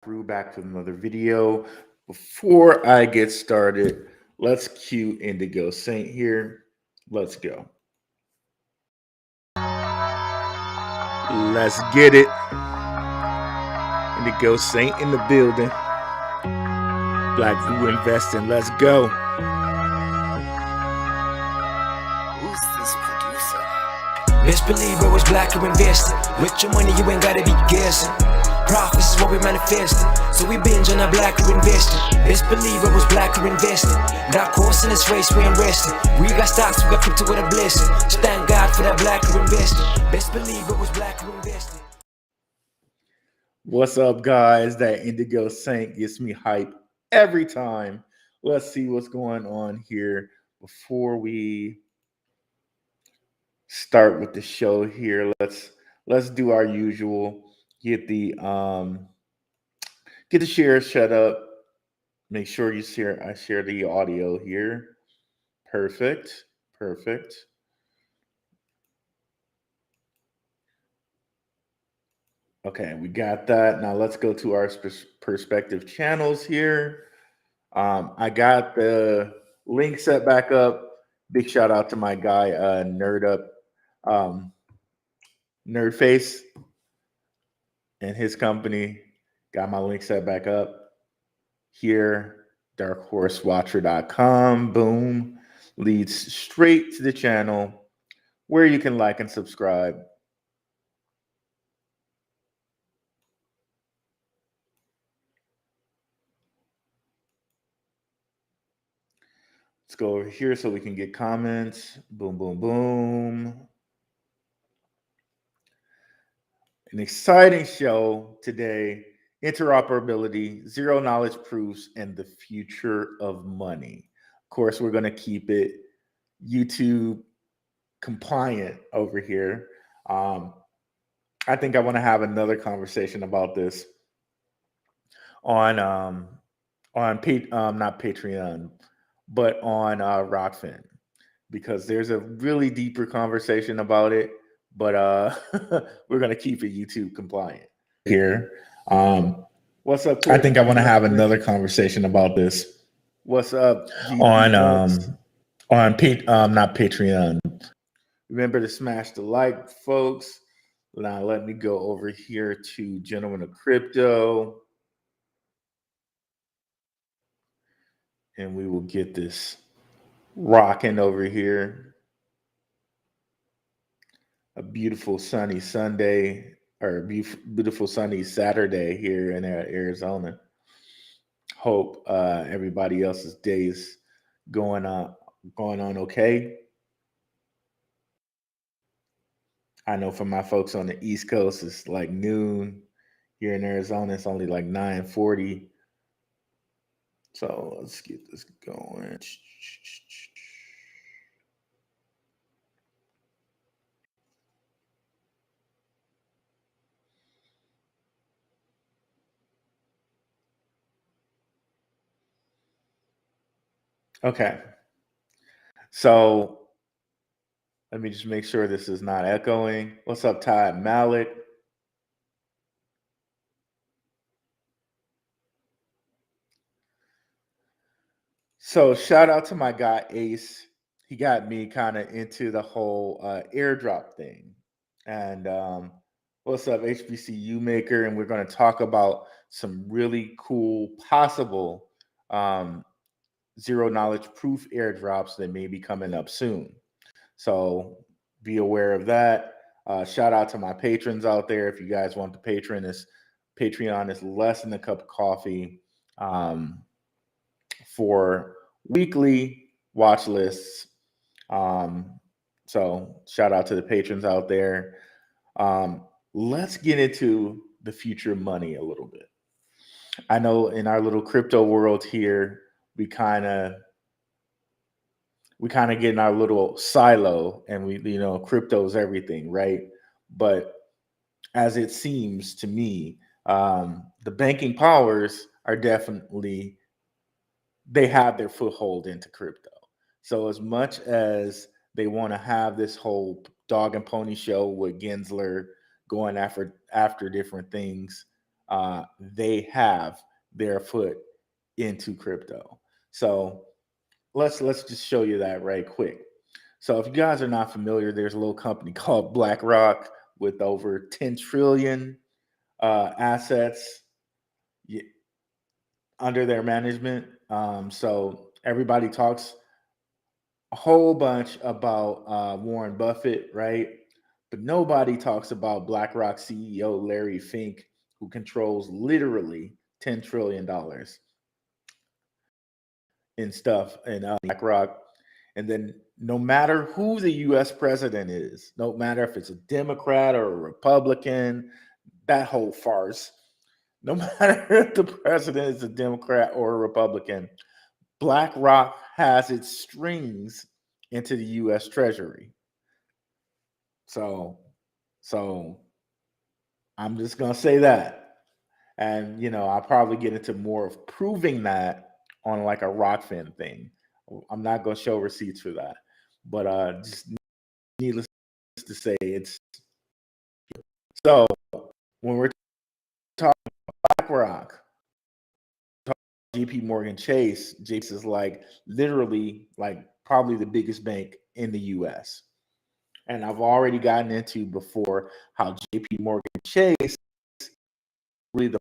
Blackrue back with another video. Before I get started, let's cue Indigo Saint here. Let's go. Let's get it. Indigo Saint in the building. Blackrue investing. Let's go. Who's this producer? Best believe it was Blackrue investing. With your money, you ain't gotta be guessing. Profits is what we manifesting. So we binge on that Blackrue investing. Best believe it was Blackrue investing. Got course in this race, we ain't resting. We got stocks, we got crypto with a blessing. So thank God for that Blackrue investing. Best believe it was Blackrue investing. What's up, guys? That Indigo Saint gets me hype every time. Let's see what's going on here before we start with the show here. Let's do our usual. Get the share shut up. Make sure you share. I share the audio here. Perfect. Okay, we got that. Now let's go to our perspective channels here. I got the link set back up. Big shout out to my guy, Nerdface, and his company. Got my link set back up here. darkhorsewatcher.com. Boom. Leads straight to the channel where you can like and subscribe. Let's go over here so we can get comments. Boom, boom, boom. An exciting show today. Interoperability, zero knowledge proofs, and the future of money. Of course, we're going to keep it YouTube compliant over here. I think I want to have another conversation about this on not Patreon, but on Rockfin, because there's a really deeper conversation about it. But we're gonna keep it YouTube compliant here. What's up? I think I want to have another conversation about this. What's up? On not Patreon. Remember to smash the like, folks. Now let me go over here to Gentlemen of Crypto, and we will get this rocking over here. A beautiful sunny Sunday, or beautiful sunny Saturday here in Arizona. Hope everybody else's days going on okay. I know for my folks on the East Coast, it's like noon. Here in Arizona, it's only like 9:40. So let's get this going. Okay. So let me just make sure this is not echoing. What's up, Todd Malik? So shout out to my guy Ace. He got me kind of into the whole airdrop thing. And what's up, HBCU Maker? And we're going to talk about some really cool possible zero knowledge proof airdrops that may be coming up soon. So be aware of that. Shout out to my patrons out there. If you guys want the Patreon is less than a cup of coffee for weekly watch lists. So shout out to the patrons out there. Let's get into the future of money a little bit. I know in our little crypto world here, we kind of get in our little silo, and crypto is everything, right? But as it seems to me, the banking powers are definitely, they have their foothold into crypto. So as much as they want to have this whole dog and pony show with Gensler going after different things, they have their foot into crypto. So let's just show you that right quick. So if you guys are not familiar, there's a little company called BlackRock with over 10 trillion assets under their management. So everybody talks a whole bunch about Warren Buffett, right? But nobody talks about BlackRock CEO Larry Fink, who controls literally $10 trillion in stuff in BlackRock. And then no matter who the US president is, no matter if it's a Democrat or a Republican, that whole farce, no matter if the president is a Democrat or a Republican, BlackRock has its strings into the US Treasury. So I'm just gonna say that. And I'll probably get into more of proving that on like a Rockfin thing. I'm not gonna show receipts for that. But just needless to say, it's so when we're talking BlackRock, JP Morgan Chase is like literally like probably the biggest bank in the US. And I've already gotten into before how JP Morgan Chase is really the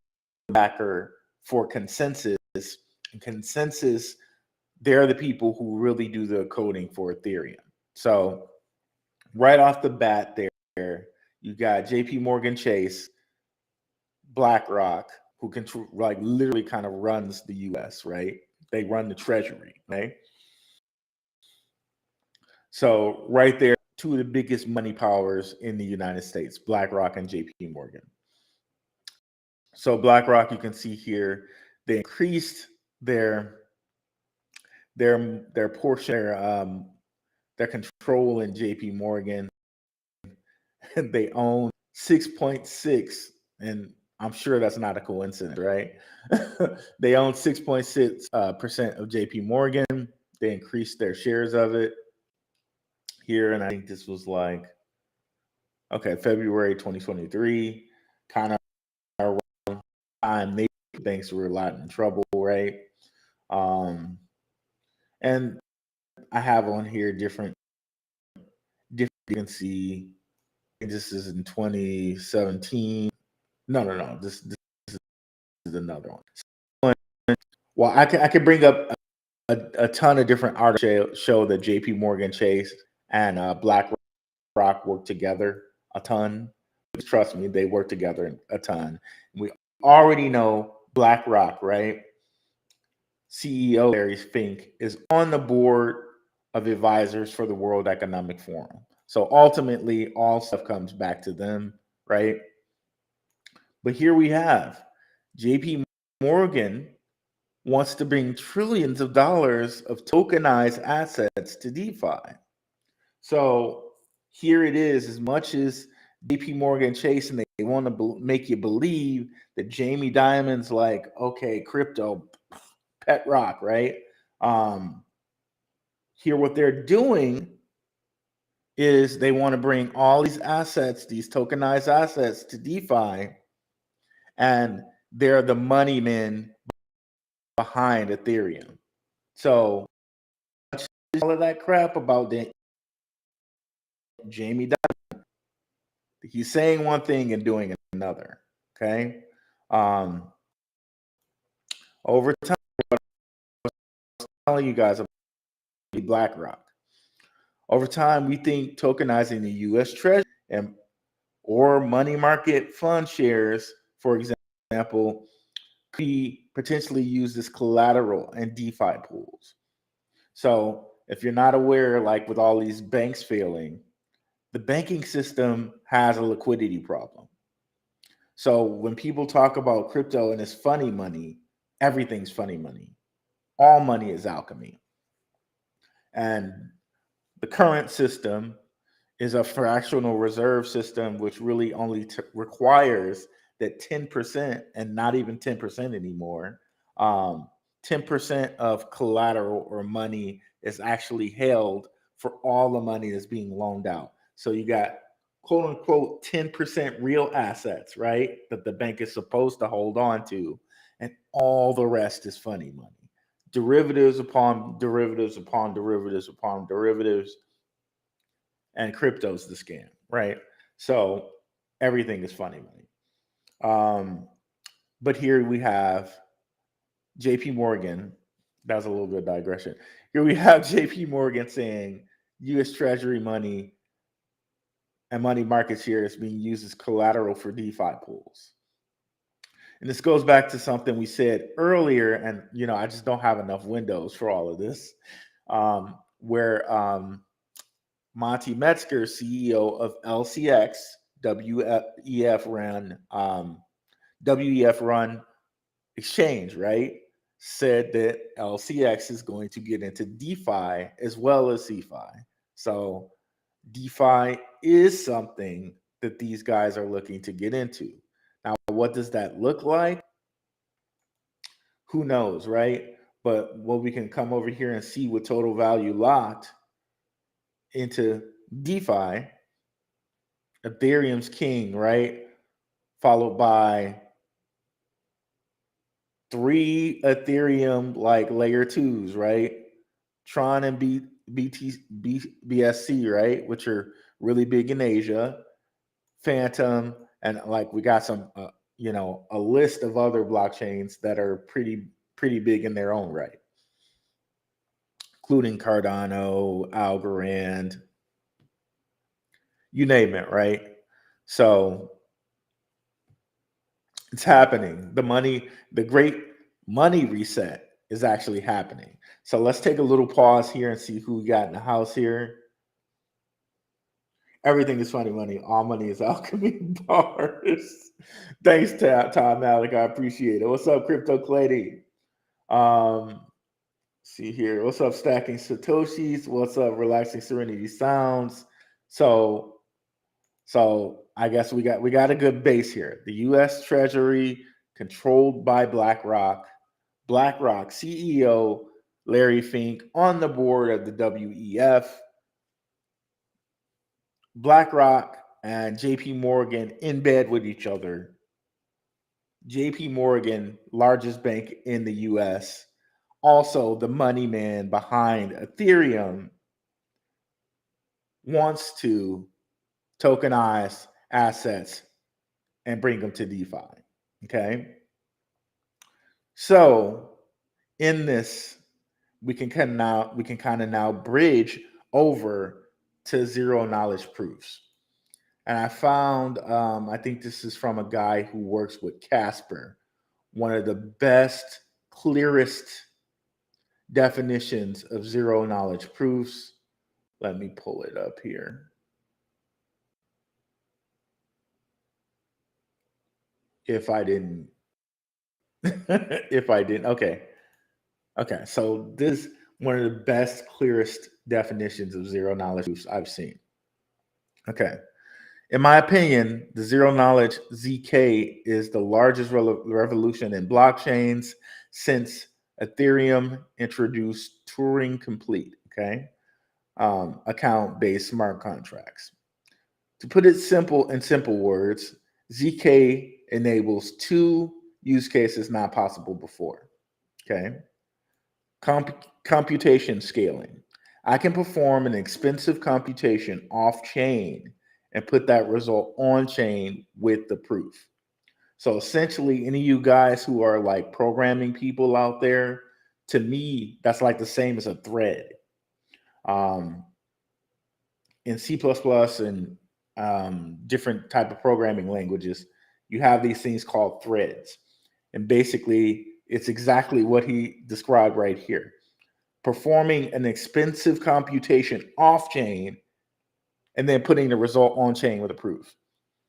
backer for Consensus. And Consensus, they're the people who really do the coding for Ethereum. So right off the bat there, you got JP Morgan Chase, BlackRock, who control, like literally kind of runs the US, right? They run the treasury, right? So right there, two of the biggest money powers in the United States, BlackRock and JP Morgan. So BlackRock, you can see here, they increased their portion, their control in JP Morgan. They own 6.6, and I'm sure that's not a coincidence, right? They own 6.6% of JP Morgan. They increased their shares of it here, and I think this was like, okay, February 2023, kind of around time maybe banks were a lot in trouble, right? And I have on here different you can see this is in 2017. No. This is another one. Well, I could bring up a ton of different articles show that JP Morgan Chase and BlackRock work together a ton. Trust me, they work together a ton. We already know BlackRock, right? CEO Larry Fink is on the board of advisors for the World Economic Forum. So ultimately, all stuff comes back to them, right? But here we have JP Morgan wants to bring trillions of dollars of tokenized assets to DeFi. So here it is, as much as JP Morgan Chase and they want to make you believe that Jamie Dimon's like, okay, crypto, pet rock, right? Here what they're doing is they want to bring all these assets, these tokenized assets to DeFi, and they're the money men behind Ethereum. So all of that crap about Jamie Dimon, he's saying one thing and doing another. Okay. Over time, what I was telling you guys about BlackRock. Over time, we think tokenizing the U.S. Treasury or money market fund shares, for example, could be potentially used as collateral in DeFi pools. So if you're not aware, like with all these banks failing, the banking system has a liquidity problem. So when people talk about crypto and it's funny money, everything's funny money. All money is alchemy. And the current system is a fractional reserve system, which really only requires that 10% and not even 10% anymore. 10% of collateral or money is actually held for all the money that's being loaned out. So you got quote unquote 10% real assets, right? That the bank is supposed to hold on to. And all the rest is funny money. Derivatives upon derivatives upon derivatives upon derivatives. And crypto's the scam, right? So everything is funny money. But here we have JP Morgan. That's a little bit of digression. Here we have JP Morgan saying US Treasury money and money market share is being used as collateral for DeFi pools. And this goes back to something we said earlier, and I just don't have enough windows for all of this. Where Monty Metzger, CEO of LCX, WEF run exchange, right, said that LCX is going to get into DeFi as well as CeFi. So DeFi is something that these guys are looking to get into. Now, what does that look like? Who knows, right? But what we can come over here and see with total value locked into DeFi, Ethereum's king, right? Followed by 3 Ethereum like layer 2s, right? Tron and BSC, right? Which are really big in Asia. Phantom, and like we got some, a list of other blockchains that are pretty big in their own right, including Cardano, Algorand, you name it, right? So it's happening. The great money reset is actually happening. So let's take a little pause here and see who we got in the house here. Everything is funny money. All money is alchemy bars. Thanks, Tom Malik. I appreciate it. What's up, Crypto Clady? See here. What's up, Stacking Satoshis? What's up, Relaxing Serenity Sounds? So I guess we got a good base here. The U.S. Treasury controlled by BlackRock. BlackRock CEO Larry Fink on the board of the WEF. BlackRock and JP Morgan in bed with each other. JP Morgan, largest bank in the US, also the money man behind Ethereum, wants to tokenize assets and bring them to DeFi. Okay. So in this, we can kind of now bridge over to zero knowledge proofs. And I found, I think this is from a guy who works with Casper, one of the best, clearest definitions of zero knowledge proofs. Let me pull it up here. If I didn't, okay. Okay, so this is one of the best, clearest definitions of zero knowledge proofs I've seen. Okay. In my opinion, the zero knowledge ZK is the largest revolution in blockchains since Ethereum introduced Turing complete, okay, account-based smart contracts. To put it in simple words, ZK enables 2 use cases not possible before, okay? Computation scaling. I can perform an expensive computation off-chain and put that result on chain with the proof. So essentially, any of you guys who are like programming people out there, to me, that's like the same as a thread. In C++ and different type of programming languages, you have these things called threads. And basically, it's exactly what he described right here. Performing an expensive computation off-chain and then putting the result on chain with a proof.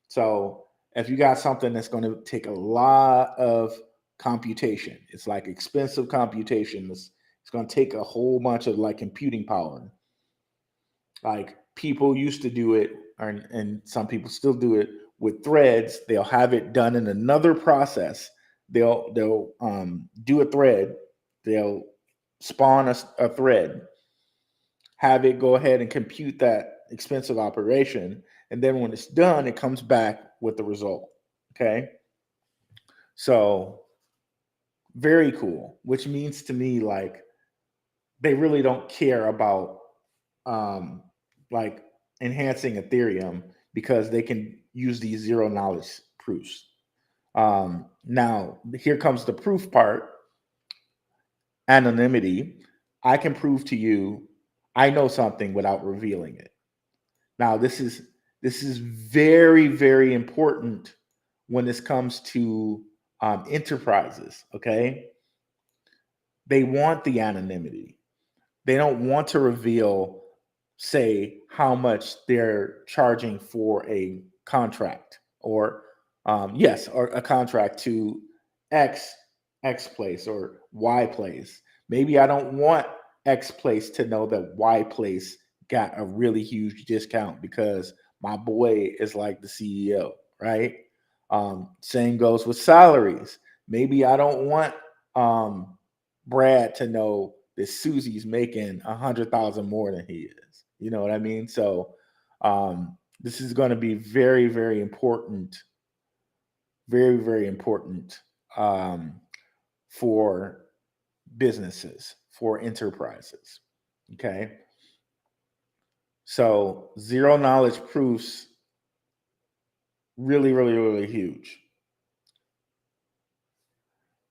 So if you got something that's going to take a lot of computation, it's like expensive computation. It's going to take a whole bunch of like computing power. Like people used to do it, and some people still do it with threads. They'll have it done in another process. They'll do a thread. They'll spawn a thread, have it go ahead and compute that expensive operation, And then when it's done, it comes back with the result. Okay. So very cool, which means to me, like, they really don't care about um, like enhancing Ethereum because they can use these zero knowledge proofs. Now, here comes the proof part, anonymity. I can prove to you I know something without revealing it. Now, this is very, very important when this comes to enterprises. Okay, they want the anonymity. They don't want to reveal, say, how much they're charging for a contract, or yes, or a contract to X X place or Y place. Maybe I don't want X place to know that Y place got a really huge discount because my boy is like the CEO, right? Same goes with salaries. Maybe I don't want Brad to know that Susie's making 100,000 more than he is. You know what I mean? So this is going to be very, very important, very, very important um, for businesses, for enterprises. Okay. So zero knowledge proofs, really, really, really huge.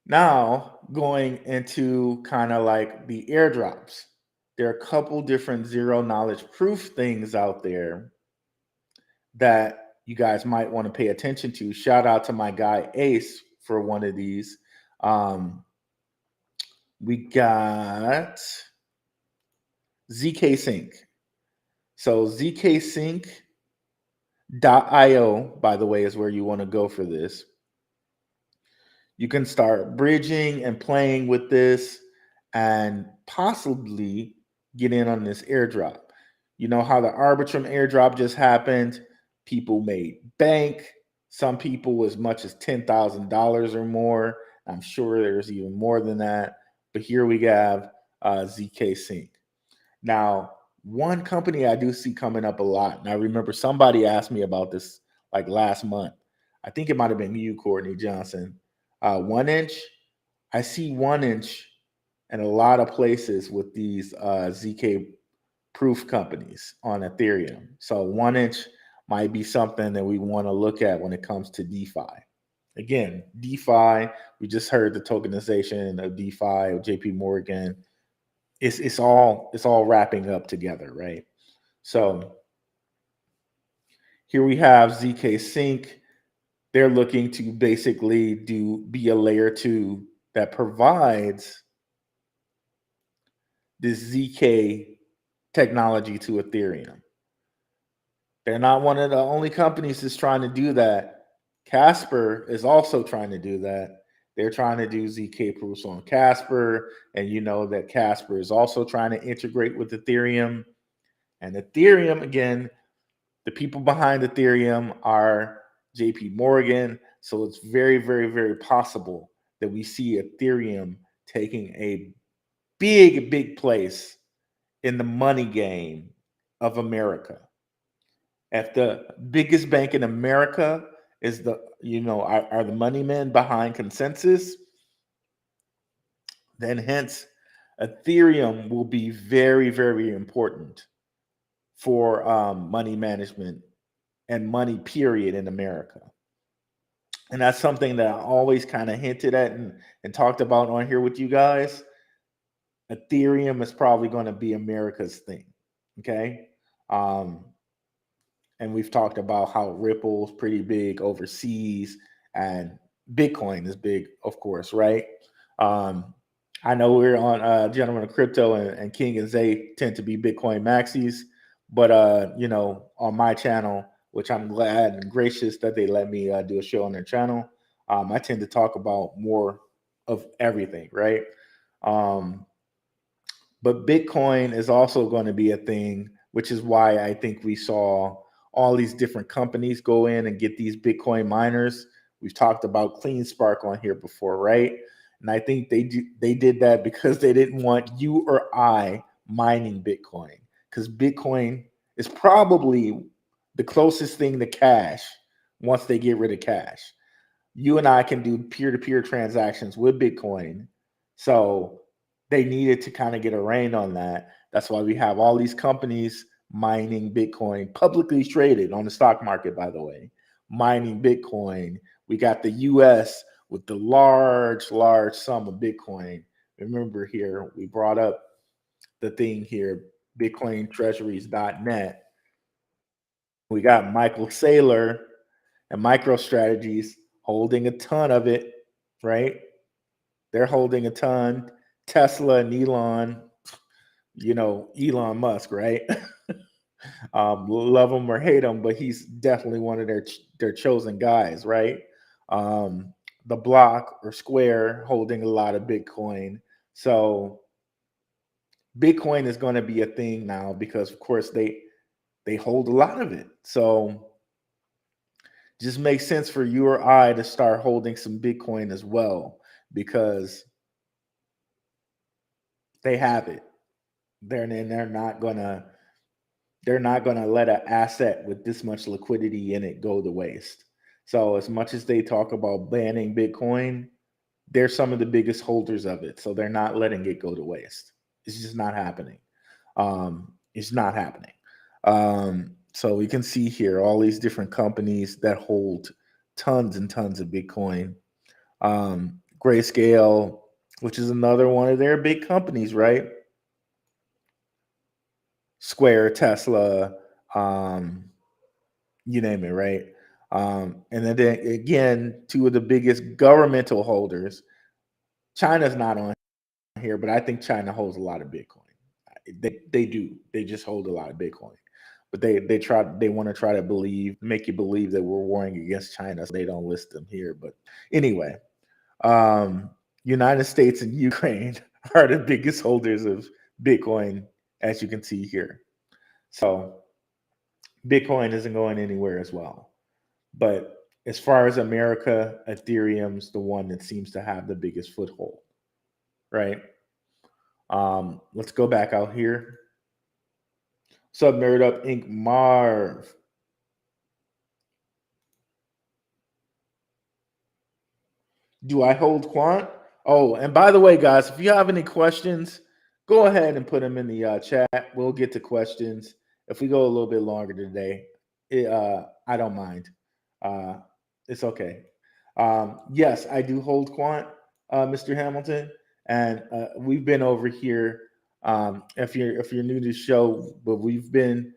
Now, going into kind of like the airdrops, there are a couple different zero knowledge proof things out there that you guys might want to pay attention to. Shout out to my guy Ace for one of these. Um, we got ZK Sync. So zksync.io, by the way, is where you want to go for this. You can start bridging and playing with this and possibly get in on this airdrop. You know how the Arbitrum airdrop just happened? People made bank. Some people as much as $10,000 or more. I'm sure there's even more than that. But here we have ZK Sync. Now, one company I do see coming up a lot, and I remember somebody asked me about this like last month. I think it might have been you, Courtney Johnson. 1inch. I see 1inch in a lot of places with these ZK proof companies on Ethereum. So 1inch might be something that we want to look at when it comes to DeFi. Again, DeFi, we just heard the tokenization of DeFi, of JP Morgan. It's all wrapping up together, right? So here we have ZK Sync. They're looking to basically be a layer 2 that provides this ZK technology to Ethereum. They're not one of the only companies that's trying to do that. Casper is also trying to do that. They're trying to do ZK proofs on Casper, and you know that Casper is also trying to integrate with Ethereum. And Ethereum, again, the people behind Ethereum are JP Morgan. So it's very, very, very possible that we see Ethereum taking a big, big place in the money game of America. If the biggest bank in America is are the money men behind consensus, then hence Ethereum will be very, very important for money management and money period in America. And that's something that I always kind of hinted at and talked about on here with you guys. Ethereum is probably going to be America's thing. Okay. And we've talked about how Ripple's pretty big overseas and Bitcoin is big, of course, right? I know we're on Gentlemen of Crypto and King and Zay tend to be Bitcoin maxis, but on my channel, which I'm glad and gracious that they let me do a show on their channel, I tend to talk about more of everything, right? But Bitcoin is also going to be a thing, which is why I think we saw all these different companies go in and get these Bitcoin miners. We've talked about CleanSpark on here before, right? And I think they did that because they didn't want you or I mining Bitcoin, because Bitcoin is probably the closest thing to cash once they get rid of cash. You and I can do peer-to-peer transactions with Bitcoin. So they needed to kind of get a rein on that. That's why we have all these companies mining Bitcoin, publicly traded on the stock market, by the way, mining Bitcoin. We got the US with the large sum of Bitcoin. Remember here, we brought up the thing here, bitcointreasuries.net. We got Michael Saylor and MicroStrategies holding a ton of it, right? They're holding a ton. Tesla and Elon, Elon Musk, right? Love him or hate him, but he's definitely one of their chosen guys, right? The Block or Square holding a lot of Bitcoin. So Bitcoin is going to be a thing now because, of course, they hold a lot of it. So just makes sense for you or I to start holding some Bitcoin as well because they have it. They're not gonna let an asset with this much liquidity in it go to waste. So as much as they talk about banning Bitcoin, they're some of the biggest holders of it. So they're not letting it go to waste. It's just not happening. It's not happening. So we can see here all these different companies that hold tons and tons of Bitcoin. Grayscale, which is another one of their big companies, right? Square, Tesla, you name it, right? And then again, two of the biggest governmental holders. China's not on here, but I think China holds a lot of Bitcoin. They do. They just hold a lot of Bitcoin. But they want to try to make you believe that we're warring against China, so they don't list them here. But anyway, United States and Ukraine are the biggest holders of Bitcoin, as you can see here. So Bitcoin isn't going anywhere as well. But as far as America, Ethereum's the one that seems to have the biggest foothold, right? Let's go back out here. Sub Nerd Up Inc. Marv. Do I hold quant? Oh, and by the way, guys, if you have any questions, go ahead and put them in the chat. We'll get to questions. If we go a little bit longer today, I don't mind. It's okay. Yes, I do hold quant, Mr. Hamilton, and we've been over here. If you're new to the show, but we've been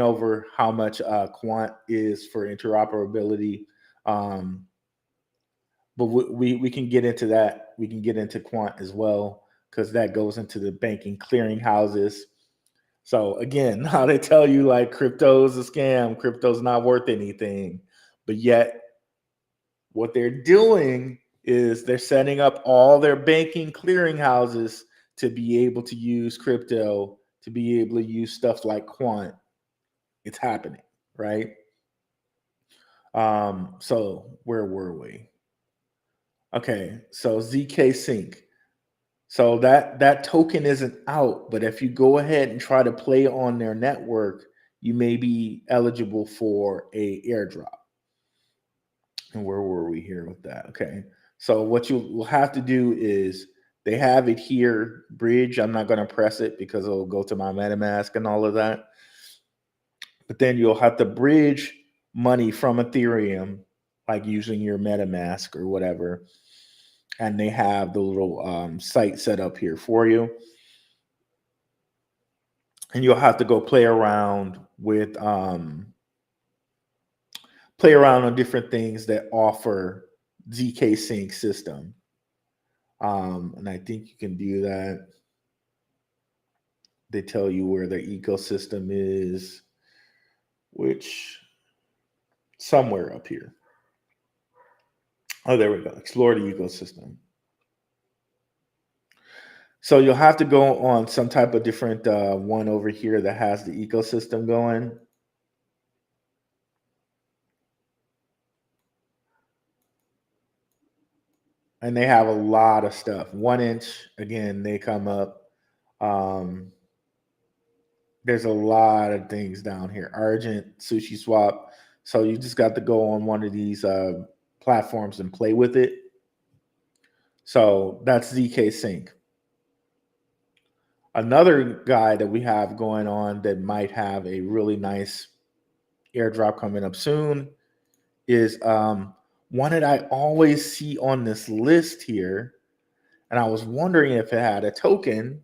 over how much quant is for interoperability. But we can get into that. We can get into quant as well because that goes into the banking clearing houses. So again, how they tell you like crypto's a scam, crypto's not worth anything, but yet what they're doing is they're setting up all their banking clearing houses to be able to use crypto, to be able to use stuff like quant. It's happening, right? So where were we? Okay, so ZK Sync. So that token isn't out, but if you go ahead and try to play on their network, you may be eligible for a airdrop. And where were we here with that? Okay, so what you will have to do is they have it here, bridge. I'm not going to press it because it'll go to my MetaMask and all of that. But then you'll have to bridge money from Ethereum, like using your MetaMask or whatever. And they have the little site set up here for you. And you'll have to go play around on different things that offer ZK Sync system. And I think you can do that. They tell you where the ecosystem is, which somewhere up here. Oh, there we go. Explore the ecosystem. So you'll have to go on some type of different one over here that has the ecosystem going. And they have a lot of stuff. 1 inch, again, they come up. there's a lot of things down here. Argent, Sushi Swap. So you just got to go on one of these platforms and play with it. So that's ZK Sync. Another guy that we have going on that might have a really nice airdrop coming up soon is one that I always see on this list here. And I was wondering if it had a token.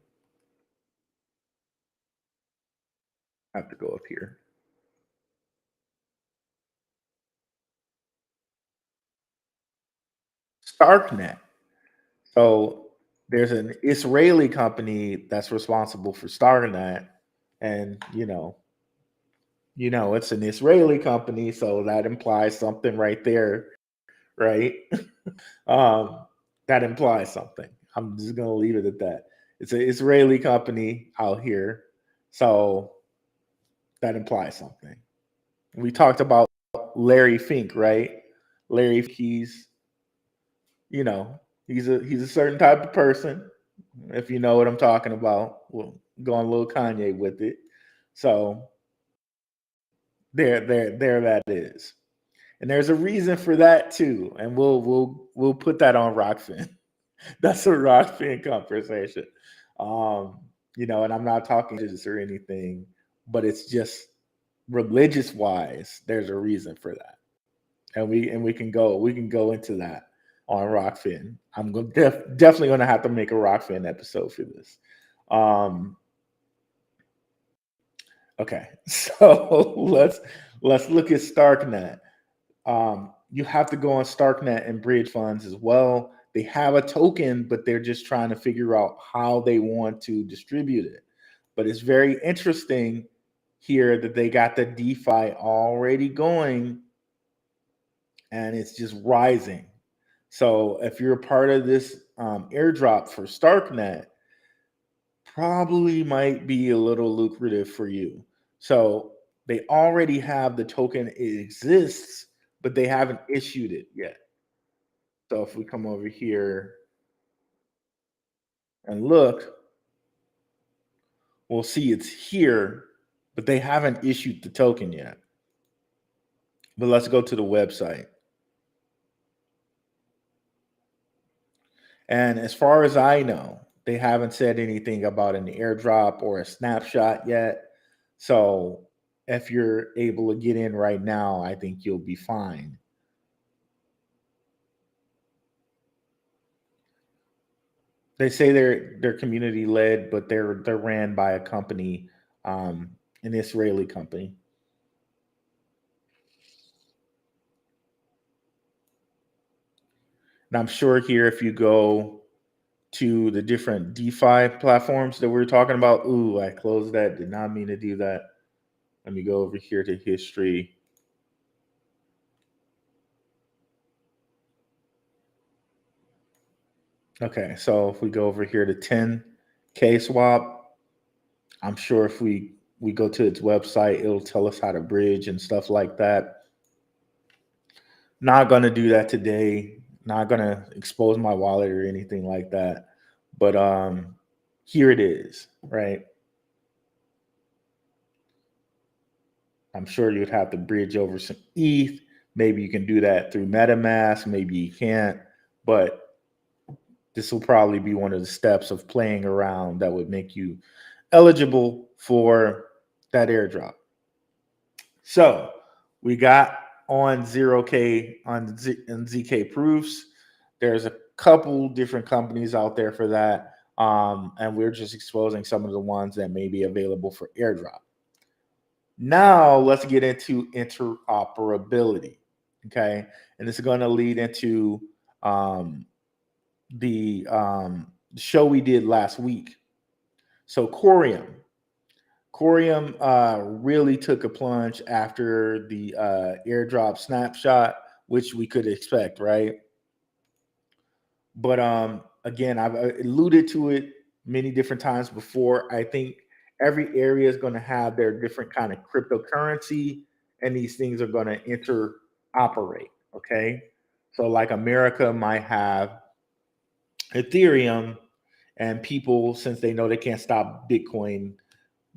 I have to go up here. Starknet. So there's an Israeli company that's responsible for Starknet, and it's an Israeli company, so that implies something right there, right? That implies something. I'm just gonna leave it at that. It's an Israeli company out here, so that implies something. We talked about Larry Fink, right? Larry, you know, he's a certain type of person. If you know what I'm talking about, we'll go on a little Kanye with it. So there that is. And there's a reason for that too. And we'll put that on Rockfin. That's a Rockfin conversation. And I'm not talking religious or anything, but it's just religious wise, there's a reason for that. And we can go into that on Rockfin. I'm definitely gonna have to make a Rockfin episode for this. Okay, so let's look at Starknet. You have to go on Starknet and bridge funds as well. They have a token, but they're just trying to figure out how they want to distribute it. But it's very interesting here that they got the DeFi already going and it's just rising. So if you're a part of this airdrop for Starknet, probably might be a little lucrative for you. So they already have the token, it exists, but they haven't issued it yet. So if we come over here and look, we'll see it's here, but they haven't issued the token yet. But let's go to the website. And as far as I know, they haven't said anything about an airdrop or a snapshot yet. So if you're able to get in right now, I think you'll be fine. They say they're community led, but they're ran by a company, an Israeli company. And I'm sure here, if you go to the different DeFi platforms that we were talking about, ooh, I closed that. Did not mean to do that. Let me go over here to history. Okay, so if we go over here to 10K swap, I'm sure if we go to its website, it'll tell us how to bridge and stuff like that. Not going to do that today. Not going to expose my wallet or anything like that. But here it is, right? I'm sure you'd have to bridge over some ETH. Maybe you can do that through MetaMask. Maybe you can't. But this will probably be one of the steps of playing around that would make you eligible for that airdrop. So we got on 0K on ZK proofs. There's a couple different companies out there for that. And we're just exposing some of the ones that may be available for airdrop. Now let's get into interoperability. Okay. And this is going to lead into the show we did last week. So Corium really took a plunge after the airdrop snapshot, which we could expect, right? But again, I've alluded to it many different times before. I think every area is going to have their different kind of cryptocurrency, and these things are going to interoperate. Okay, so like America might have Ethereum, and people, since they know they can't stop Bitcoin,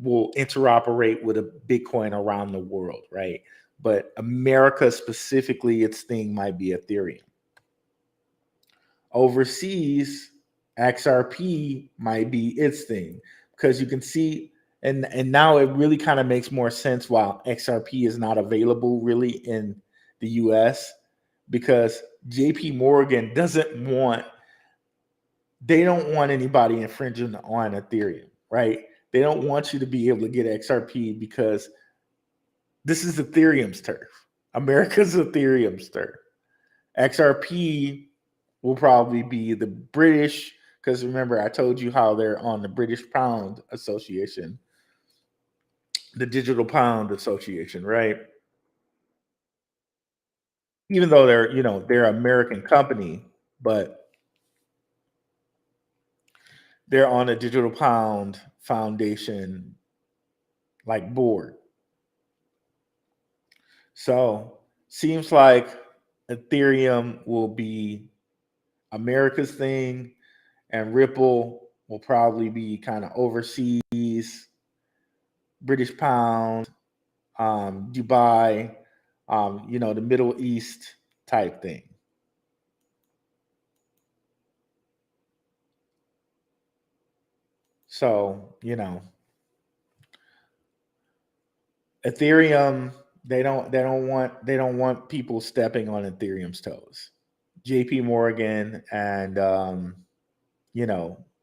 will interoperate with a Bitcoin around the world, right? But America specifically, its thing might be Ethereum. Overseas, XRP might be its thing because you can see, and now it really kind of makes more sense why XRP is not available really in the US, because JP Morgan they don't want anybody infringing on Ethereum, right? They don't want you to be able to get XRP because this is Ethereum's turf. America's Ethereum's turf. XRP will probably be the British, because remember, I told you how they're on the British Pound Association, the Digital Pound Association, right? Even though they're an American company, but they're on a Digital Pound Foundation like board. So seems like Ethereum will be America's thing, and Ripple will probably be kind of overseas, British pound, Dubai, the Middle East type thing. So, Ethereum, they don't want people stepping on Ethereum's toes. JP Morgan and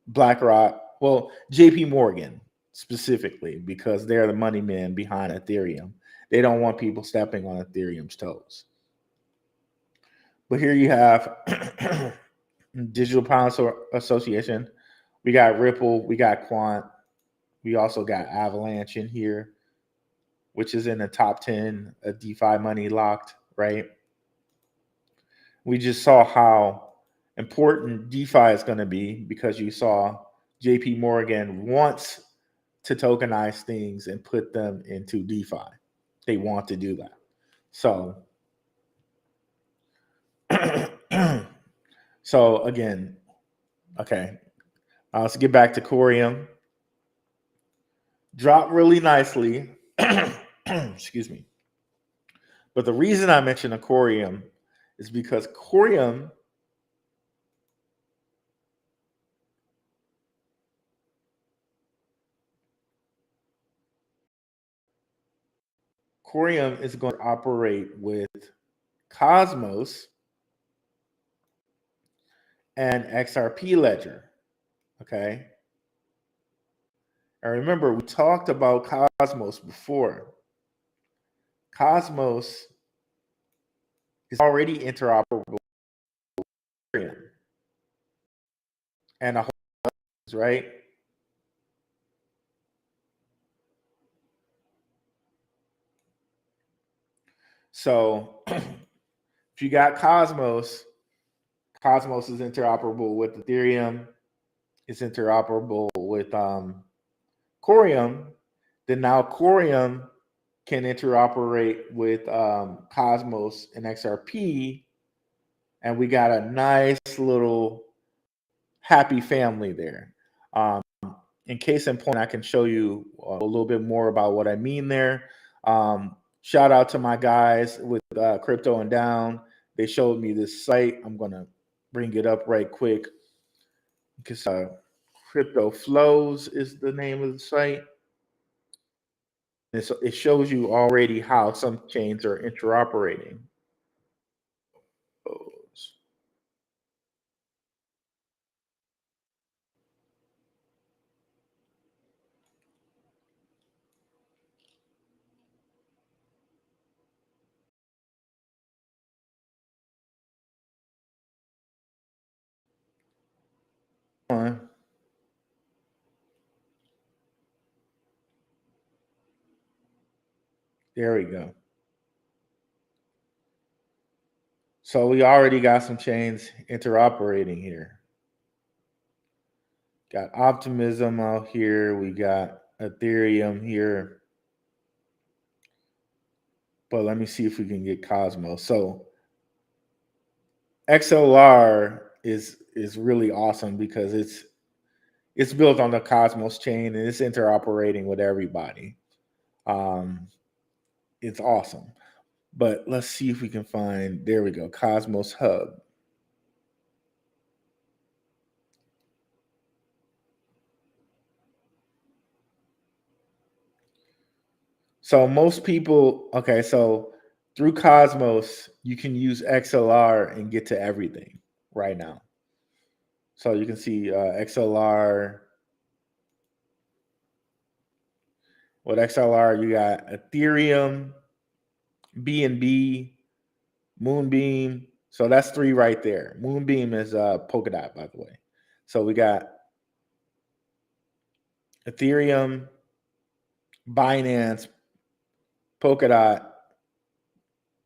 BlackRock, well, JP Morgan specifically, because they're the money men behind Ethereum. They don't want people stepping on Ethereum's toes. But here you have Digital Pound Association. We got Ripple, we got Quant, we also got Avalanche in here, which is in the top 10 of DeFi money locked, right? We just saw how important DeFi is going to be because you saw JP Morgan wants to tokenize things and put them into DeFi. They want to do that. So, so again, okay, let's get back to Corium. Dropped really nicely. Excuse me. But the reason I mentioned Corium is because Corium is going to operate with Cosmos and XRP Ledger. Okay. And remember, we talked about Cosmos before. Cosmos is already interoperable and a whole, right? So if you got Cosmos is interoperable with Ethereum, it's interoperable with Corium, then now Corium can interoperate with Cosmos and XRP, and we got a nice little happy family there. In case in point, I can show you a little bit more about what I mean there. Shout out to my guys with Crypto and Down. They showed me this site. I'm going to bring it up right quick because Crypto Flows is the name of the site. It shows you already how some chains are interoperating. There we go. So we already got some chains interoperating here. Got Optimism out here. We got Ethereum here. But let me see if we can get Cosmos. So XLR is really awesome because it's built on the Cosmos chain and it's interoperating with everybody. It's awesome. But let's see if we can find, there we go, Cosmos Hub. So most people, okay, so through Cosmos, you can use XLR and get to everything right now. So you can see XLR. With XLR, you got Ethereum, BNB, Moonbeam. So that's 3 right there. Moonbeam is Polkadot, by the way. So we got Ethereum, Binance, Polkadot,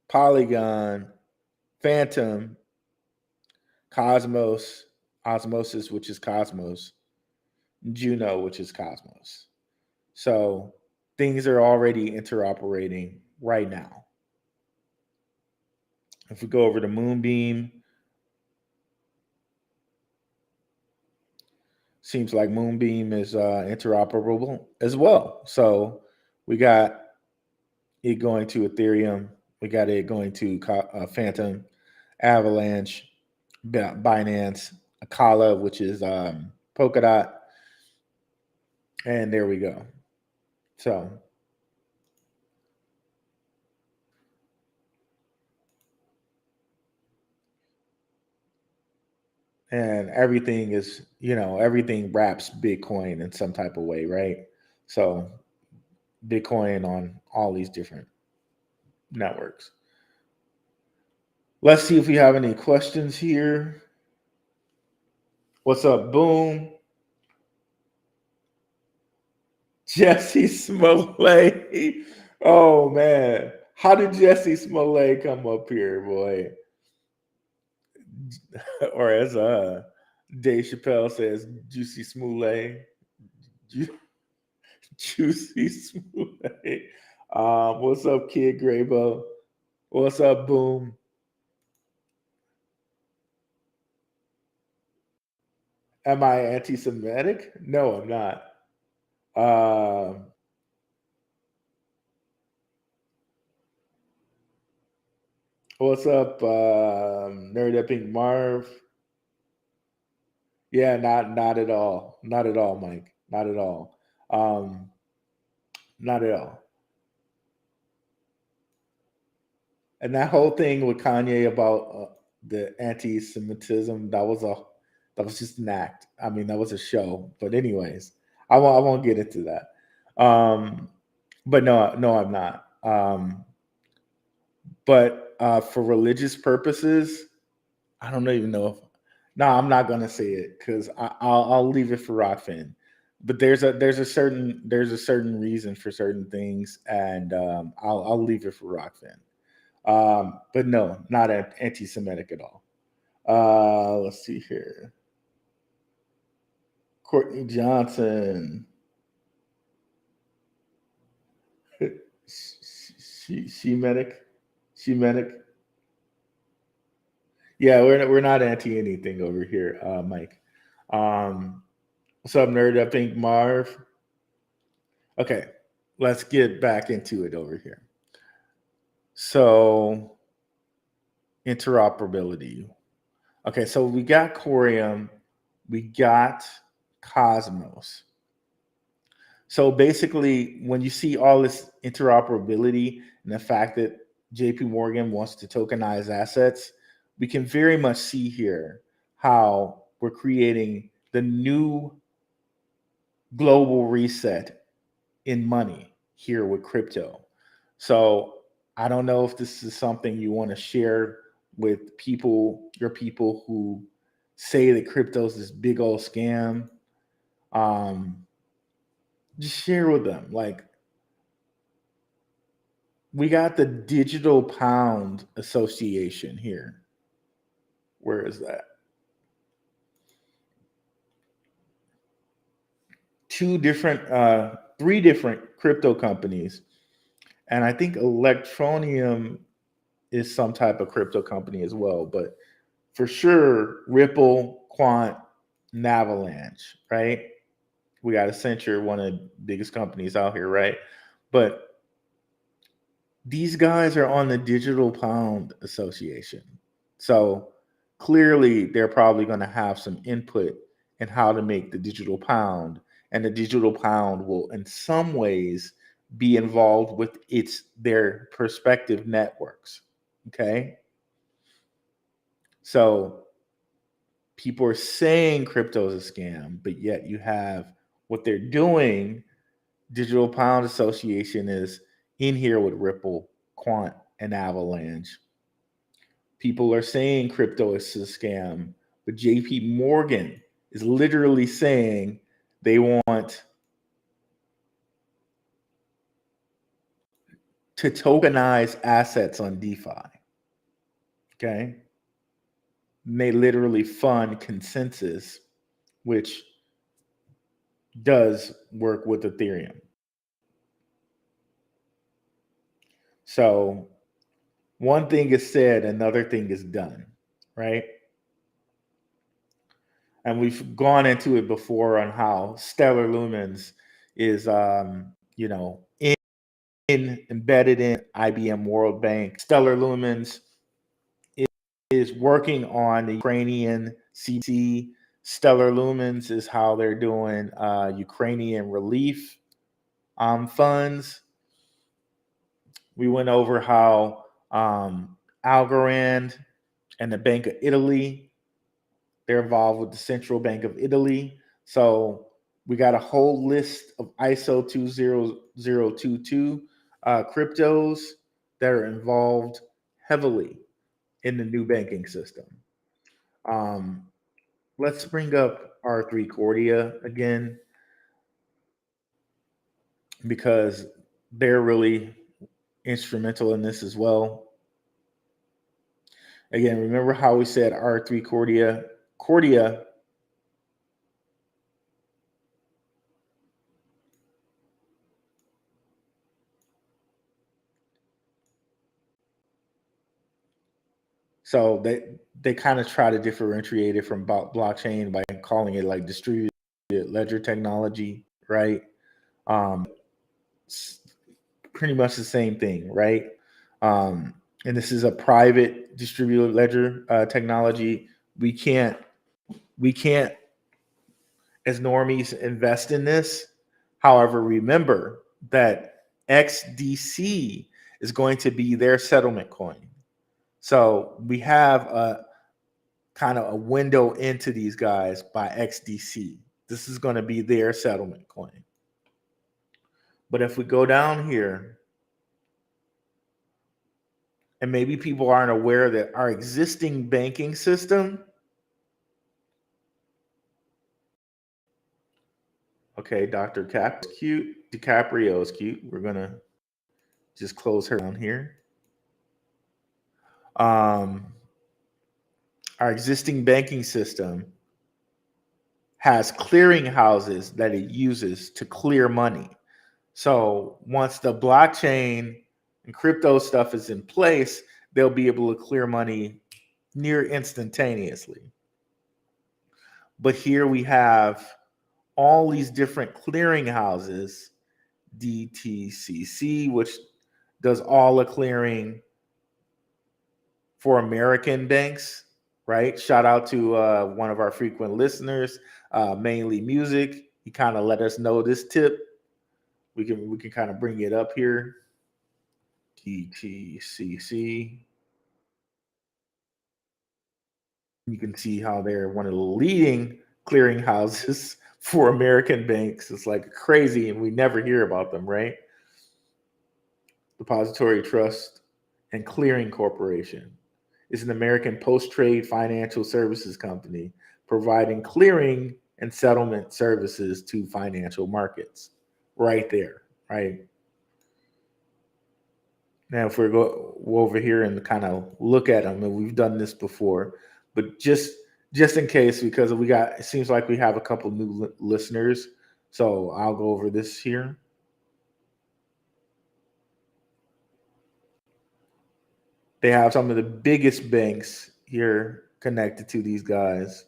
Polygon, Phantom, Cosmos, Osmosis, which is Cosmos, Juno, which is Cosmos. So things are already interoperating right now. If we go over to Moonbeam, seems like Moonbeam is interoperable as well. So we got it going to Ethereum. We got it going to Phantom, Avalanche, Binance, Akala, which is Polkadot. And there we go. So and everything is, everything wraps Bitcoin in some type of way, right? So Bitcoin on all these different networks. Let's see if we have any questions here. What's up, Boom? Jesse Smollett. Oh man, how did Jesse Smollett come up here, boy? Or as Dave Chappelle says, Juicy Smollett. Juicy Smollett. What's up, Kid Graybo? What's up, Boom? Am I anti-Semitic? No, I'm not. What's up, Nerd Epic Marv? Yeah, not at all. Not at all, Mike. Not at all. Not at all. And that whole thing with Kanye about the anti-Semitism, that was just an act. I mean, that was a show. But anyways, I won't get into that. But no, I'm not. But for religious purposes, I don't even know if. No, I'm not gonna say it because I'll leave it for Rockfin. But there's a certain reason for certain things, and I'll leave it for Rockfin. But no, not anti-Semitic at all. Let's see here. Courtney Johnson. Shemitic. Yeah, we're not anti anything over here, Mike. What's up, nerd? I think Marv. Okay, let's get back into it over here. So, interoperability. Okay, so we got Corium, we got Cosmos. So basically, when you see all this interoperability and the fact that JP Morgan wants to tokenize assets, we can very much see here how we're creating the new global reset in money here with crypto. So I don't know if this is something you want to share with your people who say that crypto is this big old scam. Just share with them. Like, we got the Digital Pound Association here. Where is that? 3 different crypto companies. And I think Electronium is some type of crypto company as well. But for sure, Ripple, Quant, and Avalanche, right? we got Accenture, one of the biggest companies out here, right? But these guys are on the Digital Pound Association. So clearly they're probably going to have some input in how to make the digital pound. And the digital pound will in some ways be involved with their perspective networks. Okay. So people are saying crypto is a scam, but yet you have what they're doing. Digital Pound Association is in here with Ripple, Quant, and Avalanche. People are saying crypto is a scam, but JP Morgan is literally saying they want to tokenize assets on DeFi. Okay. And they literally fund consensus, which does work with Ethereum. So one thing is said, another thing is done, right? And we've gone into it before on how Stellar Lumens is, embedded in IBM World Bank. Stellar Lumens is working on the Ukrainian CC. Stellar Lumens is how they're doing Ukrainian relief funds. We went over how Algorand and the Bank of Italy, they're involved with the Central Bank of Italy. So we got a whole list of ISO 20022 cryptos that are involved heavily in the new banking system. Let's bring up R3 Cordia again, because they're really instrumental in this as well. Again, remember how we said R3 Cordia so they kind of try to differentiate it from blockchain by calling it like distributed ledger technology, right? Pretty much the same thing, right? And this is a private distributed ledger technology. We can't as normies invest in this. However, remember that XDC is going to be their settlement coin. So we have a kind of a window into these guys by XDC. This is going to be their settlement coin. But if we go down here, and maybe people aren't aware that our existing banking system, okay, Dr. Cap is cute, DiCaprio is cute. We're going to just close her down here. Our existing banking system has clearing houses that it uses to clear money. So once the blockchain and crypto stuff is in place, they'll be able to clear money near instantaneously. But here we have all these different clearing houses, DTCC, which does all the clearing for American banks, right? Shout out to one of our frequent listeners, mainly music. He kind of let us know this tip. We can kind of bring it up here. DTCC. You can see how they're one of the leading clearing houses for American banks. It's like crazy, and we never hear about them, right? Depository Trust and Clearing Corporation is an American post-trade financial services company providing clearing and settlement services to financial markets. Right there, right? Now, if we go over here and kind of look at them, and we've done this before, but just in case, because it seems like we have a couple new listeners, so I'll go over this here. They have some of the biggest banks here connected to these guys.